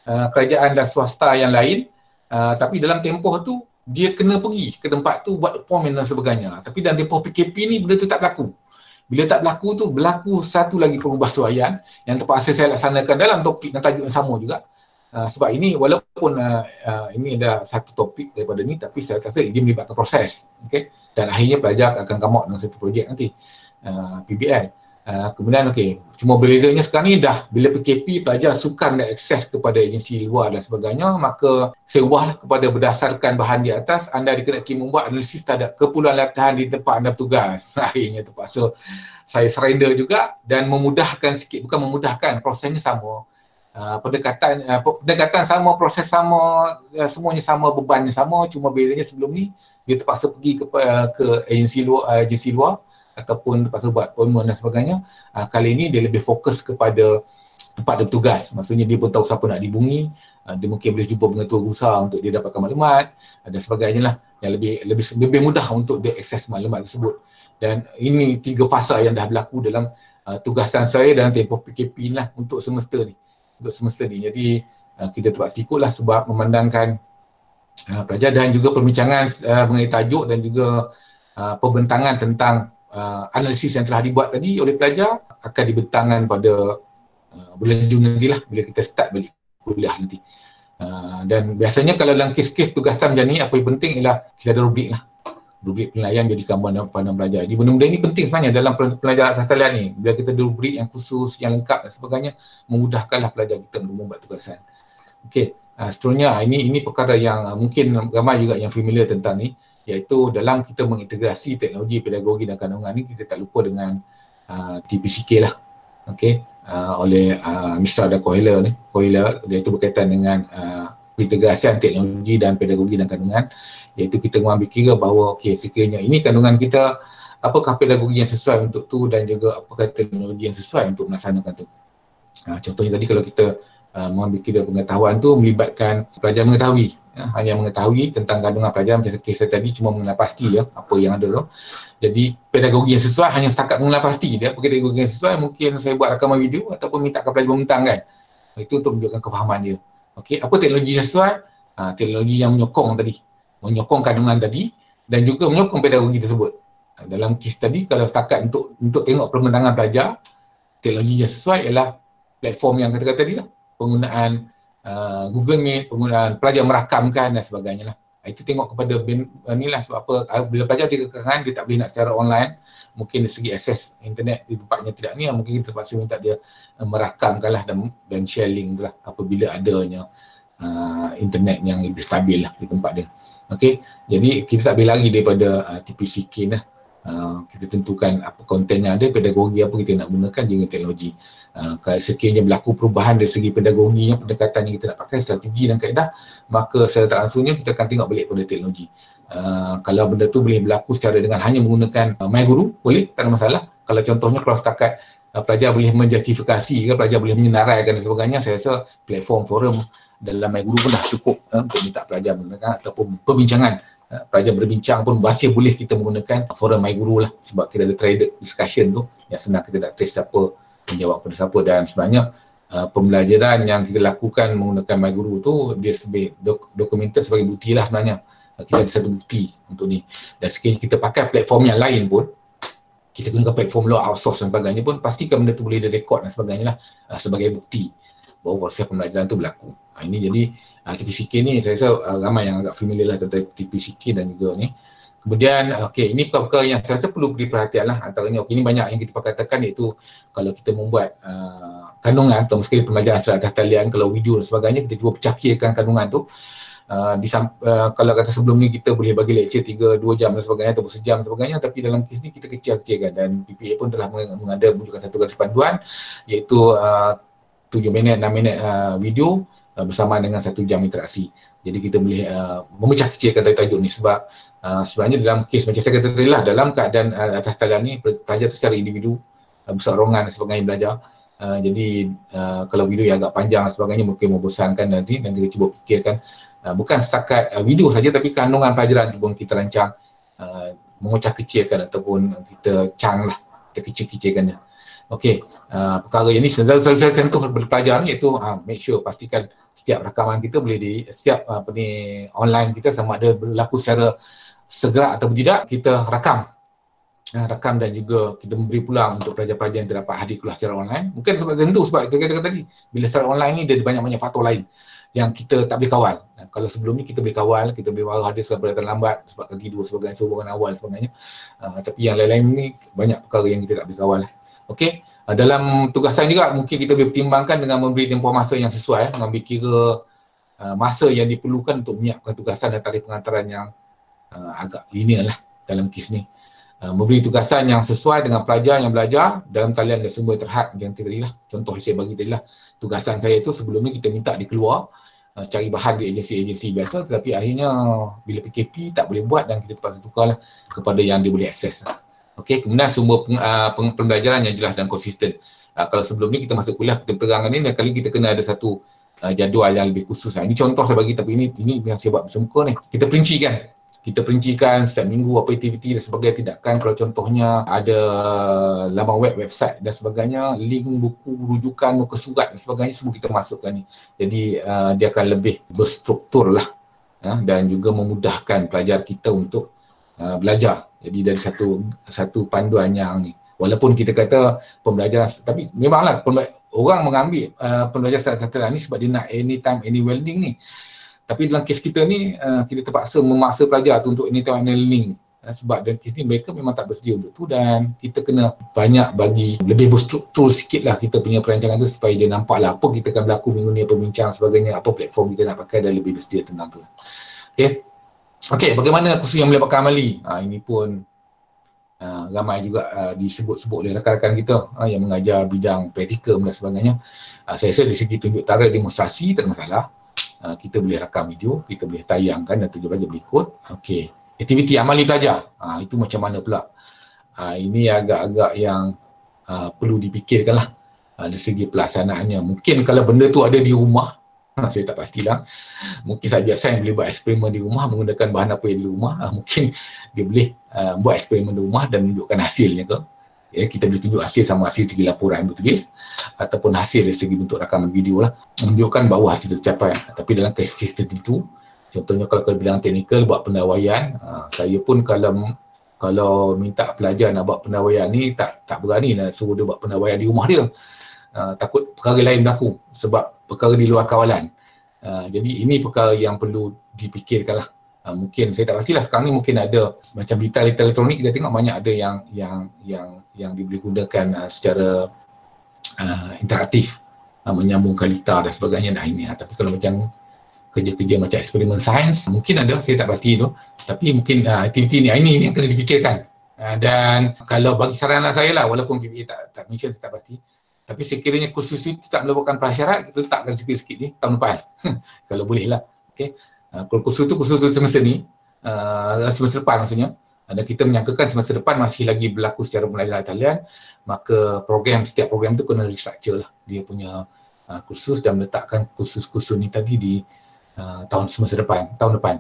kerajaan dan swasta yang lain, tapi dalam tempoh tu dia kena pergi ke tempat tu buat appointment dan sebagainya. Tapi dalam tempoh PKP ni benda tu tak berlaku. Bila tak berlaku tu, berlaku satu lagi perubahsuaian yang terpaksa saya laksanakan dalam topik dan tajuk yang sama juga. Sebab ini walaupun ini ada satu topik daripada ni, tapi saya rasa dia melibatkan proses. Okay? Dan akhirnya pelajar akan come out dengan satu projek nanti, PBL. Kemudian cuma berbezanya sekarang ni dah bila PKP pelajar sukar nak akses kepada agensi luar dan sebagainya, maka saya ubahlah kepada berdasarkan bahan di atas, anda dikenaki membuat analisis terhadap keperluan latihan di tempat anda bertugas. Akhirnya terpaksa saya surrender juga dan memudahkan sikit, bukan memudahkan, prosesnya sama. Pendekatan sama, proses sama, semuanya sama, bebannya sama, cuma bezanya sebelum ni dia terpaksa pergi ke agensi luar ataupun terpaksa buat appointment dan sebagainya. Kali ini dia lebih fokus kepada tempat dia bertugas. Maksudnya dia pun tahu siapa nak dihubungi, dia mungkin boleh jumpa pengetua berusaha untuk dia dapatkan maklumat dan sebagainya lah. yang lebih mudah untuk diakses maklumat tersebut. Dan ini 3 fasa yang dah berlaku dalam tugasan saya dalam tempoh PKP lah untuk semester ni. Jadi kita terpaksa ikutlah sebab memandangkan pelajar dan juga perbincangan mengenai tajuk dan juga pembentangan tentang analisis yang telah dibuat tadi oleh pelajar akan dibentangkan pada bulan Jun nantilah bila kita start balik kuliah nanti. Dan biasanya kalau dalam kes-kes tugasan macam ni, apa yang penting ialah kita ada rubrik lah. Rubrik penilaian jadi gambaran pandang pelajar. Jadi benda-benda ini penting sebenarnya dalam pelajaran atas talian ni. Bila kita ada rubrik yang khusus, yang lengkap dan sebagainya, memudahkanlah pelajar kita untuk membuat tugasan. Okey, seterusnya ini perkara yang mungkin ramai juga yang familiar tentang ni, iaitu dalam kita mengintegrasi teknologi, pedagogi dan kandungan ni, kita tak lupa dengan TPCK lah. Okey, oleh Misra dan Kohler ni, iaitu berkaitan dengan integrasian teknologi dan pedagogi dan kandungan, iaitu kita mengambil kira bahawa sekiranya ini kandungan kita, apakah pedagogi yang sesuai untuk tu dan juga apakah teknologi yang sesuai untuk melaksanakan tu. Contohnya tadi kalau kita mengambil kira pengetahuan tu melibatkan pelajar mengetahui, hanya mengetahui tentang kandungan pelajaran macam kes saya tadi, cuma mengenal pasti apa yang ada tu. Jadi pedagogi yang sesuai hanya setakat mengenal pasti dia. Pedagogi yang sesuai mungkin saya buat rakaman video ataupun minta ke pelajar membentang kan. Itu untuk menunjukkan kefahaman dia. Okey, apa teknologi yang sesuai? Teknologi yang menyokong kandungan tadi dan juga menyokong pedagogi tersebut. Dalam kes tadi kalau setakat untuk tengok pembentangan pelajar, teknologi yang sesuai ialah platform yang kata-kata tadi lah. Penggunaan Google Meet, penggunaan pelajar merakamkan dan sebagainya lah. Itu tengok kepada inilah sebab apa, bila pelajar dikekangan dia tak boleh nak secara online, mungkin dari segi akses internet di tempatnya tidak ni, mungkin kita terpaksa minta dia merakamkan lah dan sharing tu lah apabila adanya internet yang lebih stabil lah di tempat dia. Okey, jadi kita tak boleh lari daripada TPCK lah. Kita tentukan apa konten yang ada, pedagogi apa kita nak gunakan dengan teknologi. Kalau sekiranya berlaku perubahan dari segi pedagoginya, pendekatan yang kita nak pakai, strategi dan kaedah, maka secara tak langsungnya kita akan tengok balik pada teknologi. Kalau benda tu boleh berlaku secara dengan hanya menggunakan MyGuru, boleh, tak ada masalah. Kalau contohnya kalau setakat pelajar boleh menjustifikasi, pelajar boleh menyenaraikan dan sebagainya, saya rasa platform forum dalam MyGuru pun dah cukup untuk minta pelajar menggunakan, ataupun perbincangan. Pelajar berbincang pun masih boleh kita menggunakan forum MyGuru lah, sebab kita ada threaded discussion tu yang senang kita nak trace siapa menjawab pada siapa. Dan sebenarnya pembelajaran yang kita lakukan menggunakan MyGuru tu dia lebih documented sebagai bukti lah sebenarnya. Kita ada satu bukti untuk ni. Dan sekiranya kita pakai platform yang lain pun, kita gunakan platform law outsource dan sebagainya pun, pastikan benda tu boleh direkod dan sebagainya lah sebagai bukti bahawa proses pembelajaran tu berlaku. Ini jadi TPCK ni saya rasa ramai yang agak familiar lah tentang TPCK dan juga ni. Kemudian ini perkara yang saya rasa perlu beri perhatian lah. Antaranya ini banyak yang kita katakan, iaitu kalau kita membuat kandungan atau mesti pembelajaran secara atas talian, kalau video dan sebagainya, kita cuba pecahkirkan kandungan tu. Kalau kata sebelum ni kita boleh bagi lecture 2 jam dan sebagainya ataupun sejam dan sebagainya, tapi dalam kes ni kita kecil-kecilkan dan PPA pun telah mengada wujudkan satu garis panduan, iaitu 7 minit, 6 minit video bersamaan dengan 1 jam interaksi. Jadi kita boleh memecah kecilkan tajuk ni sebab sebenarnya dalam kes macam saya kata tadi lah, dalam keadaan atas talian ni pelajar tu secara individu bersorongan dan sebagainya belajar. Jadi kalau video yang agak panjang dan sebagainya mungkin membosankan nanti, dan kita cuba fikirkan bukan setakat video saja, tapi kandungan pelajaran tu pun kita rancang memecah kecilkan ataupun kita kita kecil-kecilkan dia. Okey, perkara ini selalu saya sentuh pelajar ni, iaitu make sure pastikan setiap rakaman kita boleh setiap online kita sama ada berlaku secara segera atau tidak, kita rakam dan juga kita memberi pulang untuk pelajar-pelajar yang terdapat hadir kelas secara online. Mungkin sebab tentu, sebab kita katakan tadi, bila secara online ni dia ada banyak-banyak faktor lain yang kita tak boleh kawal. Kalau sebelum ni kita boleh kawal, kita boleh baru hadir sebab terlambat, sebab tidur sebagainya, hubungan awal sebagainya. Tapi yang lain-lain ni banyak perkara yang kita tak boleh kawal. Okey, dalam tugasan juga mungkin kita boleh pertimbangkan dengan memberi tempoh masa yang sesuai, mengambil kira masa yang diperlukan untuk menyiapkan tugasan dan tarikh pengantaran yang agak linear lah dalam kes ni. Memberi tugasan yang sesuai dengan pelajar yang belajar dalam talian dan sumber terhad yang tadi lah. Contoh saya bagi tadi lah, tugasan saya tu sebelum ni kita minta dia keluar cari bahan di agensi-agensi biasa, tetapi akhirnya bila PKP tak boleh buat dan kita terpaksa tukarlah kepada yang dia boleh akses. Okey, kemudian sumber pembelajaran yang jelas dan konsisten. Kalau sebelum ni kita masuk kuliah kita terangkan ni, dan kali kita kena ada satu jadual yang lebih khusus. Ini contoh saya bagi, tapi ini yang saya buat bersemuka ni. Kita perincikan kita perincikan setiap minggu apa aktiviti dan sebagainya, tindakan. Kalau contohnya ada laman web, website dan sebagainya, link buku, rujukan, muka surat dan sebagainya, semua kita masukkan ni. Jadi dia akan lebih berstruktur lah, dan juga memudahkan pelajar kita untuk belajar. Jadi dari satu panduan yang ni. Walaupun kita kata pembelajaran, tapi memanglah orang mengambil pembelajaran secara ni sebab dia nak anytime, anywhere learning ni. Tapi dalam kes kita ni, kita terpaksa memaksa pelajar tu untuk anytime, anywhere learning. Sebab dalam kes ni mereka memang tak bersedia untuk tu, dan kita kena banyak bagi lebih berstruktur sikit lah kita punya perancangan tu supaya dia nampak lah apa kita akan berlaku minggu ni, apa bincang sebagainya, apa platform kita nak pakai, dan lebih bersedia tentang tu lah. Okay, bagaimana kursus yang melibatkan amali? Ini pun ramai juga disebut-sebut oleh rakan-rakan kita yang mengajar bidang praktikal dan sebagainya. Saya rasa dari segi tunjuk tara demonstrasi tak ada masalah. Kita boleh rakam video, kita boleh tayangkan dan tujuh pelajar boleh ikut. Okey, aktiviti amali pelajar, itu macam mana pula? Ini agak-agak yang perlu dipikirkan lah dari segi pelaksanaannya. Mungkin kalau benda tu ada di rumah, saya tak pastilah. Mungkin sahaja sains boleh buat eksperimen di rumah menggunakan bahan apa yang di rumah. Mungkin dia boleh buat eksperimen di rumah dan menunjukkan hasilnya ke. Kita boleh tunjuk hasil sama hasil segi laporan bertulis ataupun hasil dari segi bentuk rakaman video lah, menunjukkan bahawa hasil tercapai. Tapi dalam kes-kes tertentu, contohnya kalau bidang teknikal buat pendawaian, saya pun kalau minta pelajar nak buat pendawaian ni tak berani nak suruh dia buat pendawaian di rumah dia. Takut perkara lain berlaku sebab perkara di luar kawalan. Jadi ini perkara yang perlu dipikirkan lah. Mungkin saya tak pastilah sekarang ni mungkin ada macam berita elektronik, kita tengok banyak ada yang diberi gunakan secara interaktif, menyambungkan litar dan sebagainya. Ini tapi kalau macam kerja-kerja macam eksperimen sains mungkin ada, saya tak pasti tu, tapi mungkin aktiviti ini yang kena dipikirkan. Dan kalau bagi saranan saya lah, walaupun PPA tak mention, saya tak pasti, tapi sekiranya kursus itu tak melakukan prasyarat, kita letakkan sikit-sikit ni tahun depan. Kalau boleh lah. Okay. Kalau kursus tu semester ni, semester depan maksudnya, dan kita menyangkakan semester depan masih lagi berlaku secara pembelajaran talian, maka setiap program tu kena restructure lah dia punya kursus dan meletakkan kursus-kursus ni tadi di semester depan, tahun depan.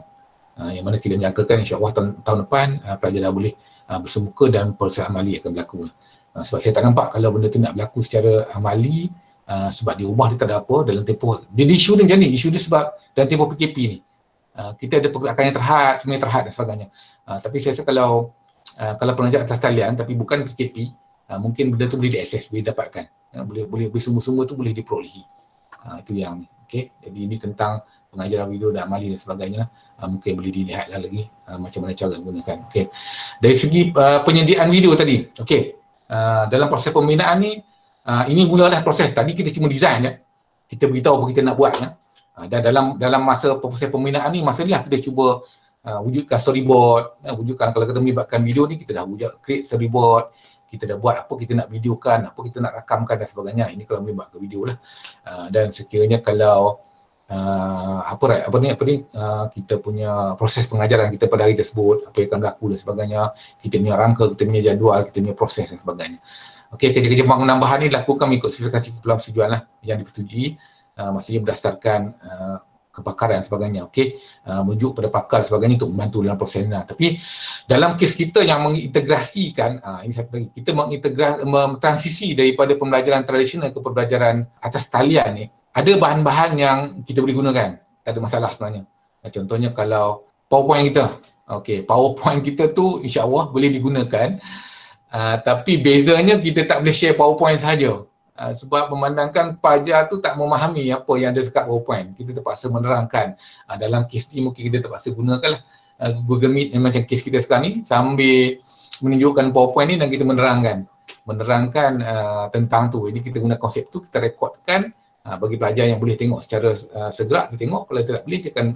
Yang mana kita menyangkakan insya-Allah tahun depan pelajar dah boleh bersemuka dan proses amali akan berlaku. Sebab saya tak nampak kalau benda tu nak berlaku secara amali, sebab di rumah dia tak ada apa dalam tempoh. Jadi isu dia macam ni, isu dia sebab dalam tempoh PKP ni kita ada pergerakan yang terhad, semuanya terhad dan sebagainya. Tapi saya rasa kalau pelajar atas talian tapi bukan PKP, mungkin benda tu boleh diakses, boleh dapatkan. Boleh semua-semua tu boleh diperolehi. Itu yang okey. Jadi ini tentang pengajaran video dan amali dan sebagainya. Mungkin boleh dilihatlah lagi macam mana cara menggunakan. Okey. Dari segi penyediaan video tadi, okey. Dalam proses pembinaan ni, ini mulalah proses. Tadi kita cuma design je. Kita beritahu apa kita nak buat. Dan dalam masa proses pembinaan ni, masa ni lah kita cuba wujudkan storyboard. Wujudkan, kalau kita melibatkan video ni, kita dah create storyboard. Kita dah buat apa kita nak videokan, apa kita nak rakamkan dan sebagainya. Ini kalau melibatkan video lah. Dan sekiranya kalau kita punya proses pengajaran kita pada hari tersebut, apa yang akan berlaku dan sebagainya, kita punya rangka, kita punya jadual, kita punya proses dan sebagainya. Okey, kerja-kerja pembangunan bahan ni dilakukan mengikut spesifikasi kepulauan persetujuan lah yang dipersetujui, maksudnya berdasarkan kepakaran dan sebagainya. Okey, merujuk pada pakar dan sebagainya untuk membantu dalam proses ni. Tapi dalam kes kita yang mengintegrasikan, ini satu lagi, kita mentransisi daripada pembelajaran tradisional ke pembelajaran atas talian ni, ada bahan-bahan yang kita boleh gunakan, tak ada masalah sebenarnya. Contohnya kalau PowerPoint kita, PowerPoint kita tu insya-Allah boleh digunakan, tapi bezanya kita tak boleh share PowerPoint sahaja, sebab memandangkan pelajar tu tak memahami apa yang ada dekat PowerPoint. Kita terpaksa menerangkan. Dalam kes ni mungkin kita terpaksa gunakanlah Google Meet macam kes kita sekarang ni, sambil menunjukkan PowerPoint ni dan kita menerangkan tentang tu. Jadi kita guna konsep tu, kita rekodkan. Bagi pelajar yang boleh tengok secara segera, dia tengok. Kalau tidak boleh, dia akan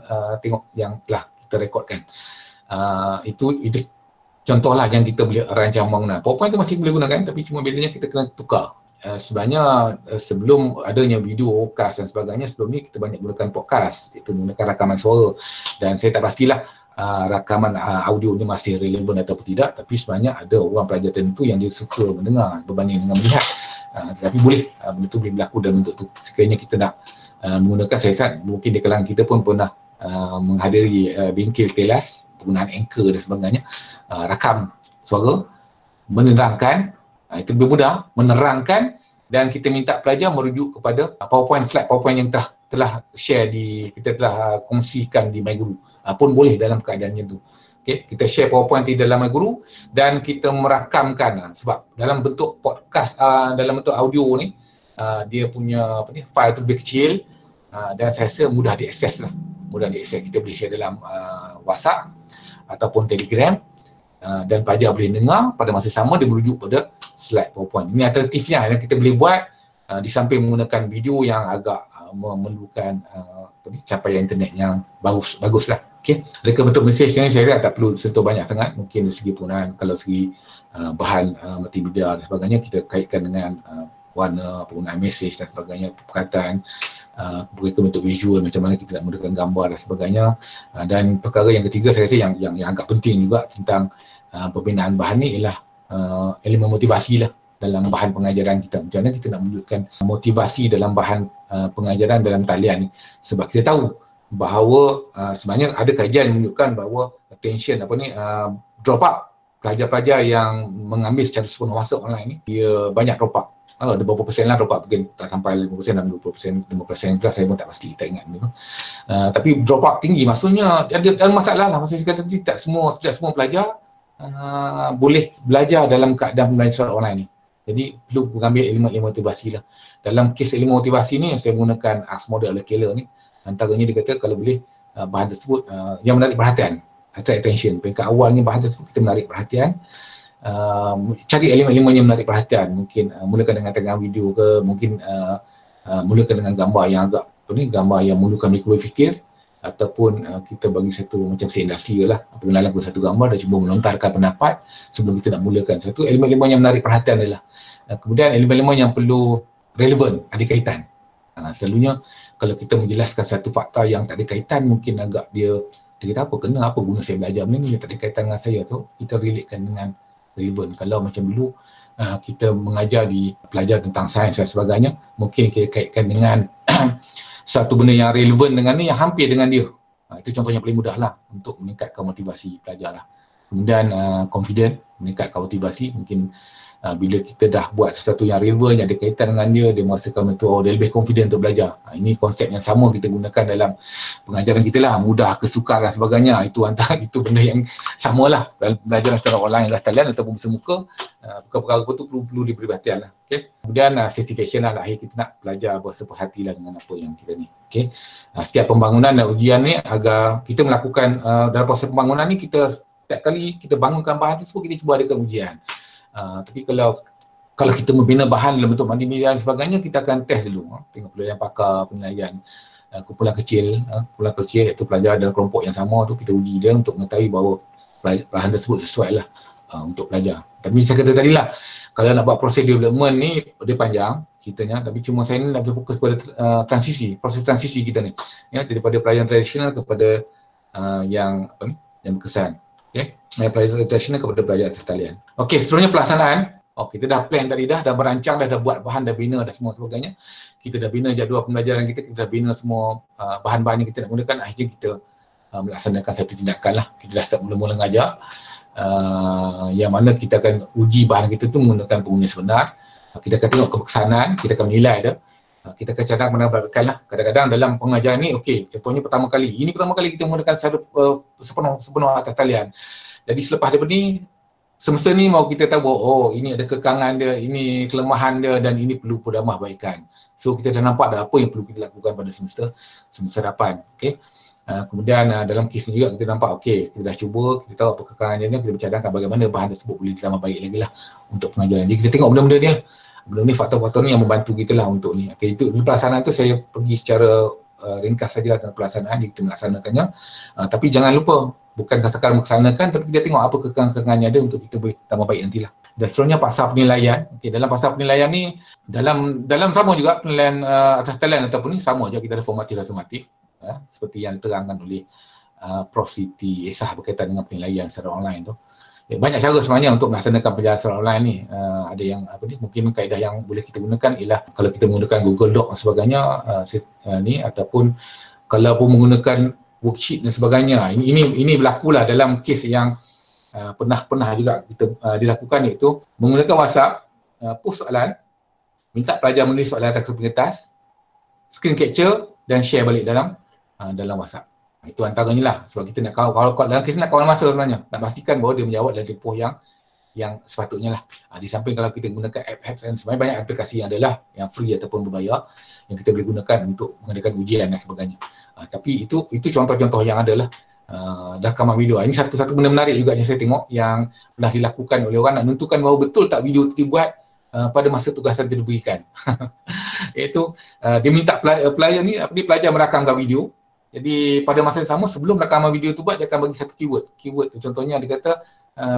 tengok yang telah kita rekodkan. Itu contohlah yang kita boleh rancang bangunan. PowerPoint tu masih boleh gunakan, tapi cuma bedanya kita kena tukar. Sebenarnya sebelum adanya video, cast dan sebagainya, sebelum ni kita banyak gunakan podcast, itu menggunakan rakaman suara. Dan saya tak pastilah rakaman audio ni masih relevan atau tidak, tapi sebenarnya ada orang pelajar tertentu yang dia suka mendengar berbanding dengan melihat. Tapi boleh, benda tu boleh berlaku dalam bentuk tu. Sekiranya kita nak menggunakan, saya rasa mungkin di kalangan kita pun pernah menghadiri bengkel telas penggunaan anchor dan sebagainya, rakam suara, menerangkan, itu lebih mudah, menerangkan, dan kita minta pelajar merujuk kepada slide PowerPoint yang telah share kita telah kongsikan di MyGuru, pun boleh dalam keadaan macam tu. Okay, kita share PowerPoint di dalam MyGuru dan kita merakamkan, sebab dalam bentuk podcast, dalam bentuk audio ni, dia punya file tu lebih kecil, dan saya rasa mudah diakses lah. Mudah diakses, kita boleh share dalam WhatsApp ataupun Telegram, dan pelajar boleh dengar pada masa sama dia merujuk pada slide PowerPoint. Ini alternatifnya yang kita boleh buat di samping menggunakan video yang agak memerlukan capaian internet yang bagus lah. Okay. Reka bentuk mesej ni saya tak perlu sentuh banyak sangat, mungkin dari segi penggunaan, kalau segi bahan multimedia dan sebagainya kita kaitkan dengan warna, penggunaan mesej dan sebagainya, perkataan, reka bentuk visual, macam mana kita nak menggunakan gambar dan sebagainya. Dan perkara yang ketiga saya rasa yang agak penting juga tentang pembinaan bahan ni ialah elemen motivasi lah dalam bahan pengajaran kita. Macam mana kita nak menunjukkan motivasi dalam bahan pengajaran dalam talian ni, sebab kita tahu bahawa sebenarnya ada kajian menunjukkan bahawa attention drop out, pelajar-pelajar yang mengambil secara sepenuh masa online ni dia banyak drop out. Ada berapa persen lah drop out, mungkin tak sampai 5% dan 20%, 5% lah, saya pun tak pasti, tak ingat gitu. Tapi drop out tinggi, maksudnya ada masalah lah. Maksudnya kata tadi tidak semua pelajar boleh belajar dalam keadaan pembelajaran online ni. Jadi perlu mengambil elemen motivasi lah. Dalam kes elemen motivasi ni saya menggunakan ASK model ala Keller ni. Antaranya dia kata kalau boleh bahan tersebut yang menarik perhatian, attract attention. Peringkat awalnya bahan tersebut kita menarik perhatian, cari elemen-elemen yang menarik perhatian. Mungkin mulakan dengan tengah video ke, mungkin mulakan dengan gambar yang agak gambar yang memerlukan mereka berfikir, ataupun kita bagi satu macam industri lah, pengenalan kepada satu gambar dan cuba melontarkan pendapat sebelum kita nak mulakan. Satu elemen-elemen yang menarik perhatian adalah kemudian elemen-elemen yang perlu relevan, ada kaitan. Selalunya kalau kita menjelaskan satu fakta yang tak ada kaitan, mungkin agak dia kata apa guna saya belajar benda ni, tak ada kaitan dengan saya, tu kita relatekan dengan relevan. Kalau macam dulu kita mengajar di pelajar tentang sains dan sebagainya, mungkin kita kaitkan dengan satu benda yang relevan dengan ni, yang hampir dengan dia. Itu contoh yang paling mudah lah untuk meningkatkan motivasi pelajar lah. Kemudian confident, meningkatkan motivasi. Mungkin bila kita dah buat sesuatu yang relevan, yang ada kaitan dengan dia merasakan betul, dia lebih confident untuk belajar. Ini konsep yang sama kita gunakan dalam pengajaran kita lah, mudah ke sukar dan sebagainya. Itu benda yang sama lah dalam pelajaran secara online kelas talian ataupun bersemuka. Perkara-perkara itu perlu diberi perhatian lah. Okay. Kemudian safety lah, akhir kita nak belajar bersepuh hati lah dengan apa yang kita ni. Okay. Setiap pembangunan dan ujian ni agar kita melakukan dalam proses pembangunan ni, kita setiap kali kita bangunkan bahan tersebut, kita cuba adakan ujian. Tapi kalau kita membina bahan dalam bentuk multimedia dan sebagainya, kita akan test dulu. Tengok penilaian pakar, penilaian kumpulan kecil iaitu pelajar dalam kelompok yang sama tu, kita uji dia untuk mengetahui bahawa bahan tersebut sesuai lah untuk pelajar. Tapi saya kata tadi lah, kalau nak buat proses development ni dia panjang ceritanya, tapi cuma saya ni nak fokus pada proses transisi kita ni, ya, daripada pelajaran tradisional kepada yang berkesan. Okay. Pelajaran tradisional kepada pelajaran atas talian. Okey, seterusnya pelaksanaan. Kita dah plan tadi, dah berancang, dah buat bahan, dah bina, dah semua sebagainya. Kita dah bina jadual pembelajaran kita dah bina semua bahan-bahan yang kita nak gunakan. Akhirnya kita melaksanakan satu tindakan lah. Kita dah start mula-mula ngajar. Yang mana kita akan uji bahan kita tu menggunakan pengguna sebenar. Kita akan tengok keberkesanan, kita akan menilai dia. Kita akan cadang menambahkan lah. Kadang-kadang dalam pengajaran ni, contohnya pertama kali kita menggunakan sepenuh atas talian. Jadi selepas daripada ni, semester ni mau kita tahu, ini ada kekangan dia, ini kelemahan dia, dan ini perlu penambahbaikan. So kita dah nampak dah apa yang perlu kita lakukan pada semester hadapan. Okay. Kemudian dalam kes ni juga kita nampak, kita dah cuba, kita tahu apa kekangan dia, kita bercadangkan bagaimana bahan tersebut boleh ditambah baik lagi lah untuk pengajaran. Jadi kita tengok benda-benda ni lah. Benda ni faktor-faktor ni yang membantu kita lah untuk ni. Itu pelaksanaan tu saya pergi secara ringkas saja tentang pelaksanaan, kita melaksanakannya. Tapi jangan lupa, bukan sekadar melaksanakan, tapi kita tengok apa kekangan-kekangannya ada untuk kita boleh tambah baik nantilah. Dan seterusnya pasal penilaian. Dalam pasal penilaian ni, dalam sama juga penilaian atas talian ataupun ni sama je, kita ada formatif dan sumatif. Seperti yang diterangkan oleh Prof. Siti Esah berkaitan dengan penilaian secara online tu. Banyak cara sebenarnya untuk melaksanakan pelajaran secara online ni. Ada yang mungkin kaedah yang boleh kita gunakan ialah kalau kita menggunakan Google Doc dan sebagainya ni, ataupun kalau pun menggunakan worksheet dan sebagainya. Ini berlakulah dalam kes yang pernah juga kita dilakukan, iaitu menggunakan WhatsApp, post soalan, minta pelajar menulis soalan atas kertas, screen capture dan share balik dalam WhatsApp. Itu antaranya lah, sebab kita nak kawal dalam kes nak kawal masa sebenarnya, nak pastikan bahawa dia menjawab dalam tempoh yang sepatutnya lah. Di samping kalau kita gunakan apps dan sebenarnya banyak aplikasi yang adalah yang free ataupun berbayar yang kita boleh gunakan untuk mengadakan ujian dan sebagainya. Tapi itu contoh-contoh yang ada lah rakaman video. Ini satu benda menarik juga yang saya tengok yang pernah dilakukan oleh orang, nak menentukan bahawa betul tak video itu dibuat pada masa tugasan itu diberikan. Iaitu dia minta pelajar merakamkan video. Jadi pada masa yang sama, sebelum rakaman video tu buat, dia akan bagi satu keyword tu, contohnya dia kata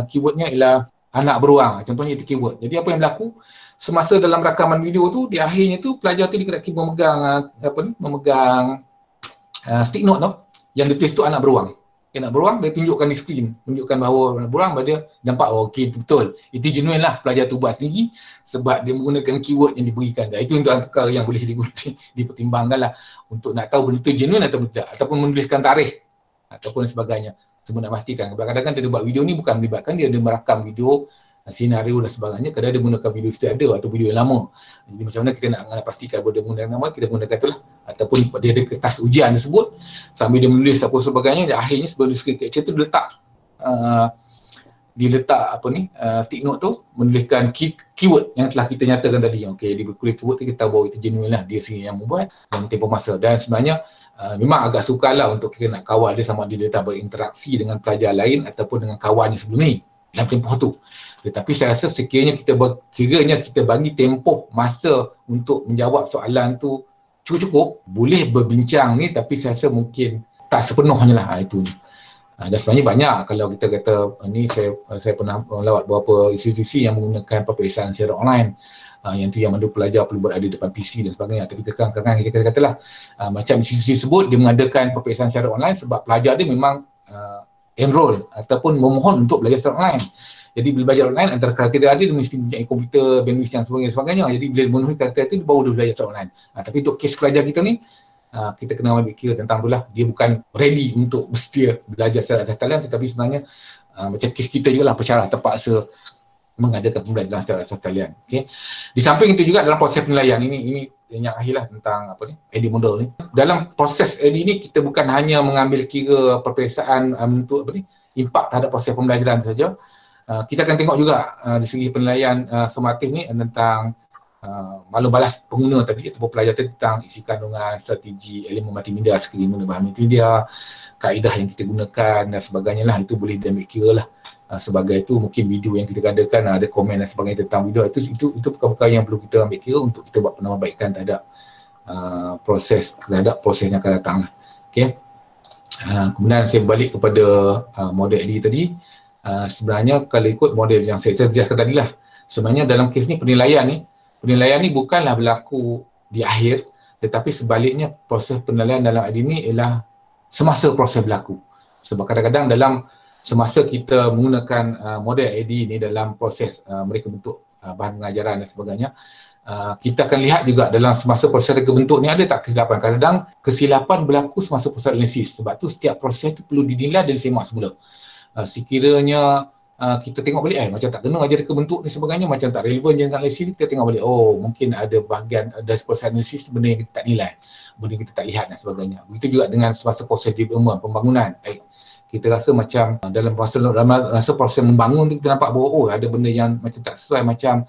keywordnya ialah anak beruang, contohnya itu keyword. Jadi apa yang berlaku semasa dalam rakaman video tu, di akhirnya tu pelajar tu dia kena memegang stick note tu yang ditulis tu anak beruang. Anak beruang dia tunjukkan di skrin, tunjukkan bahawa anak beruang, dia nampak okey betul. Itu genuine lah pelajar tu buat sendiri sebab dia menggunakan keyword yang diberikan. Itu untuk perkara yang boleh dipertimbangkan lah untuk nak tahu benda tu genuine atau tidak, ataupun menuliskan tarikh ataupun sebagainya. Semua nak pastikan. Kadang-kadang dia buat video ni bukan melibatkan dia merakam video, senario dan sebagainya, kadang dia menggunakan video sudah ada atau video yang lama. Jadi macam mana kita nak pastikan bahawa dia menggunakan nama, kita menggunakan itulah. Ataupun dia ada kertas ujian tersebut sambil dia menulis apa sebagainya, dan akhirnya sebelum dia screen capture tu dia letak stick note tu menuliskan keyword yang telah kita nyatakan tadi. Okey, dia berkulit keyword tu, kita tahu bahawa itu genuine lah, dia sendiri yang membuat dalam tempoh masa. Dan sebenarnya memang agak sukar lah untuk kita nak kawal dia sama ada dia tak berinteraksi dengan pelajar lain ataupun dengan kawannya sebelum ni dalam tempoh tu. Tetapi saya rasa sekiranya kita bagi tempoh masa untuk menjawab soalan tu cukup, boleh berbincang ni, tapi saya rasa mungkin tak sepenuhnya lah itu. Dan sebenarnya banyak, kalau kita kata ni saya pernah melawat beberapa institusi yang menggunakan peperiksaan secara online. Yang mana pelajar perlu berada di depan PC dan sebagainya. Tapi kadang-kadang kita katalah macam institusi tersebut dia mengadakan peperiksaan secara online sebab pelajar dia memang enroll ataupun memohon untuk belajar secara online. Jadi bila belajar online, antara kriteria dia mesti mempunyai komputer, bandwidth yang sebagainya. Jadi bila memenuhi kriteria itu, baru dia belajar secara online. Tapi untuk kes pelajar kita ni, kita kena ambil kira tentang itulah. Dia bukan ready untuk bersedia belajar secara atas talian, tetapi sebenarnya macam kes kita juga lah, pensyarah terpaksa mengadakan pembelajaran secara atas talian. Okay. Di samping itu juga dalam proses penilaian, ini yang akhirlah tentang AD model ni. Dalam proses AD ni, kita bukan hanya mengambil kira peperiksaan untuk impak terhadap proses pembelajaran saja. Kita akan tengok juga di segi penilaian sumatif ni tentang maklum balas pengguna tadi ataupun pelajar tadi tentang isi kandungan, strategi elemen multimedia sekali guna bahan multimedia, kaedah yang kita gunakan dan sebagainya lah. Itu boleh diambil kira lah. Sebagai itu mungkin video yang kita adakan ada komen dan sebagainya tentang video, itu perkara-perkara yang perlu kita ambil kira untuk kita buat penambahbaikan terhadap proses yang akan datang lah. Okay. Kemudian saya balik kepada model AD tadi. Sebenarnya kalau ikut model yang saya jelaskan tadi lah, sebenarnya dalam kes ni penilaian ni bukanlah berlaku di akhir, tetapi sebaliknya proses penilaian dalam AD ni ialah semasa proses berlaku. Sebab kadang-kadang dalam semasa kita menggunakan model AD ni dalam proses mereka bentuk bahan pengajaran dan sebagainya, kita akan lihat juga dalam semasa proses mereka bentuk ni ada tak kesilapan. Kadang-kadang kesilapan berlaku semasa proses analisis. Sebab tu setiap proses tu perlu didilai dan disemak semula. Sekiranya kita tengok balik macam tak kena ajar reka bentuk ni sebagainya, macam tak relevan dengan analisis, kita tengok balik mungkin ada bahagian dari proses analisis benda yang kita tak nilai, benda yang kita tak lihat dan sebagainya. Begitu juga dengan semasa proses pembangunan. Kita rasa macam dalam proses membangun tu kita nampak bahawa ada benda yang macam tak sesuai, macam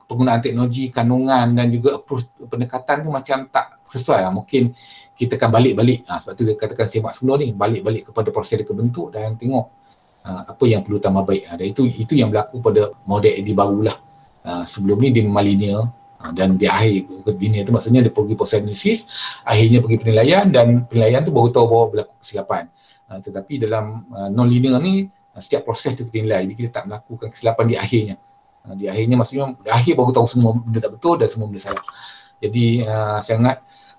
penggunaan teknologi, kandungan dan juga approach pendekatan tu macam tak sesuai. Mungkin kita akan balik-balik. Sebab tu dia katakan semak semula ni, balik-balik kepada proses reka bentuk dan tengok apa yang perlu tambah baik. Dan itu yang berlaku pada model AD barulah. Sebelum ni dia memang linear dan di akhir linear tu maksudnya dia pergi proses analisis, akhirnya pergi penilaian, dan penilaian tu baru tahu bahawa berlaku kesilapan. Tetapi dalam non-linear ni setiap proses tu kita nilai, jadi kita tak melakukan kesilapan di akhirnya. Di akhirnya maksudnya di akhir baru tahu semua benda tak betul dan semua benda salah. Jadi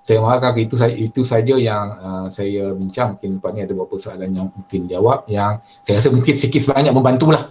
saya mengharapkan itu saja yang saya bincang. Mungkin lepas ni ada beberapa soalan yang mungkin jawab, yang saya rasa mungkin sikit sebanyak membantulah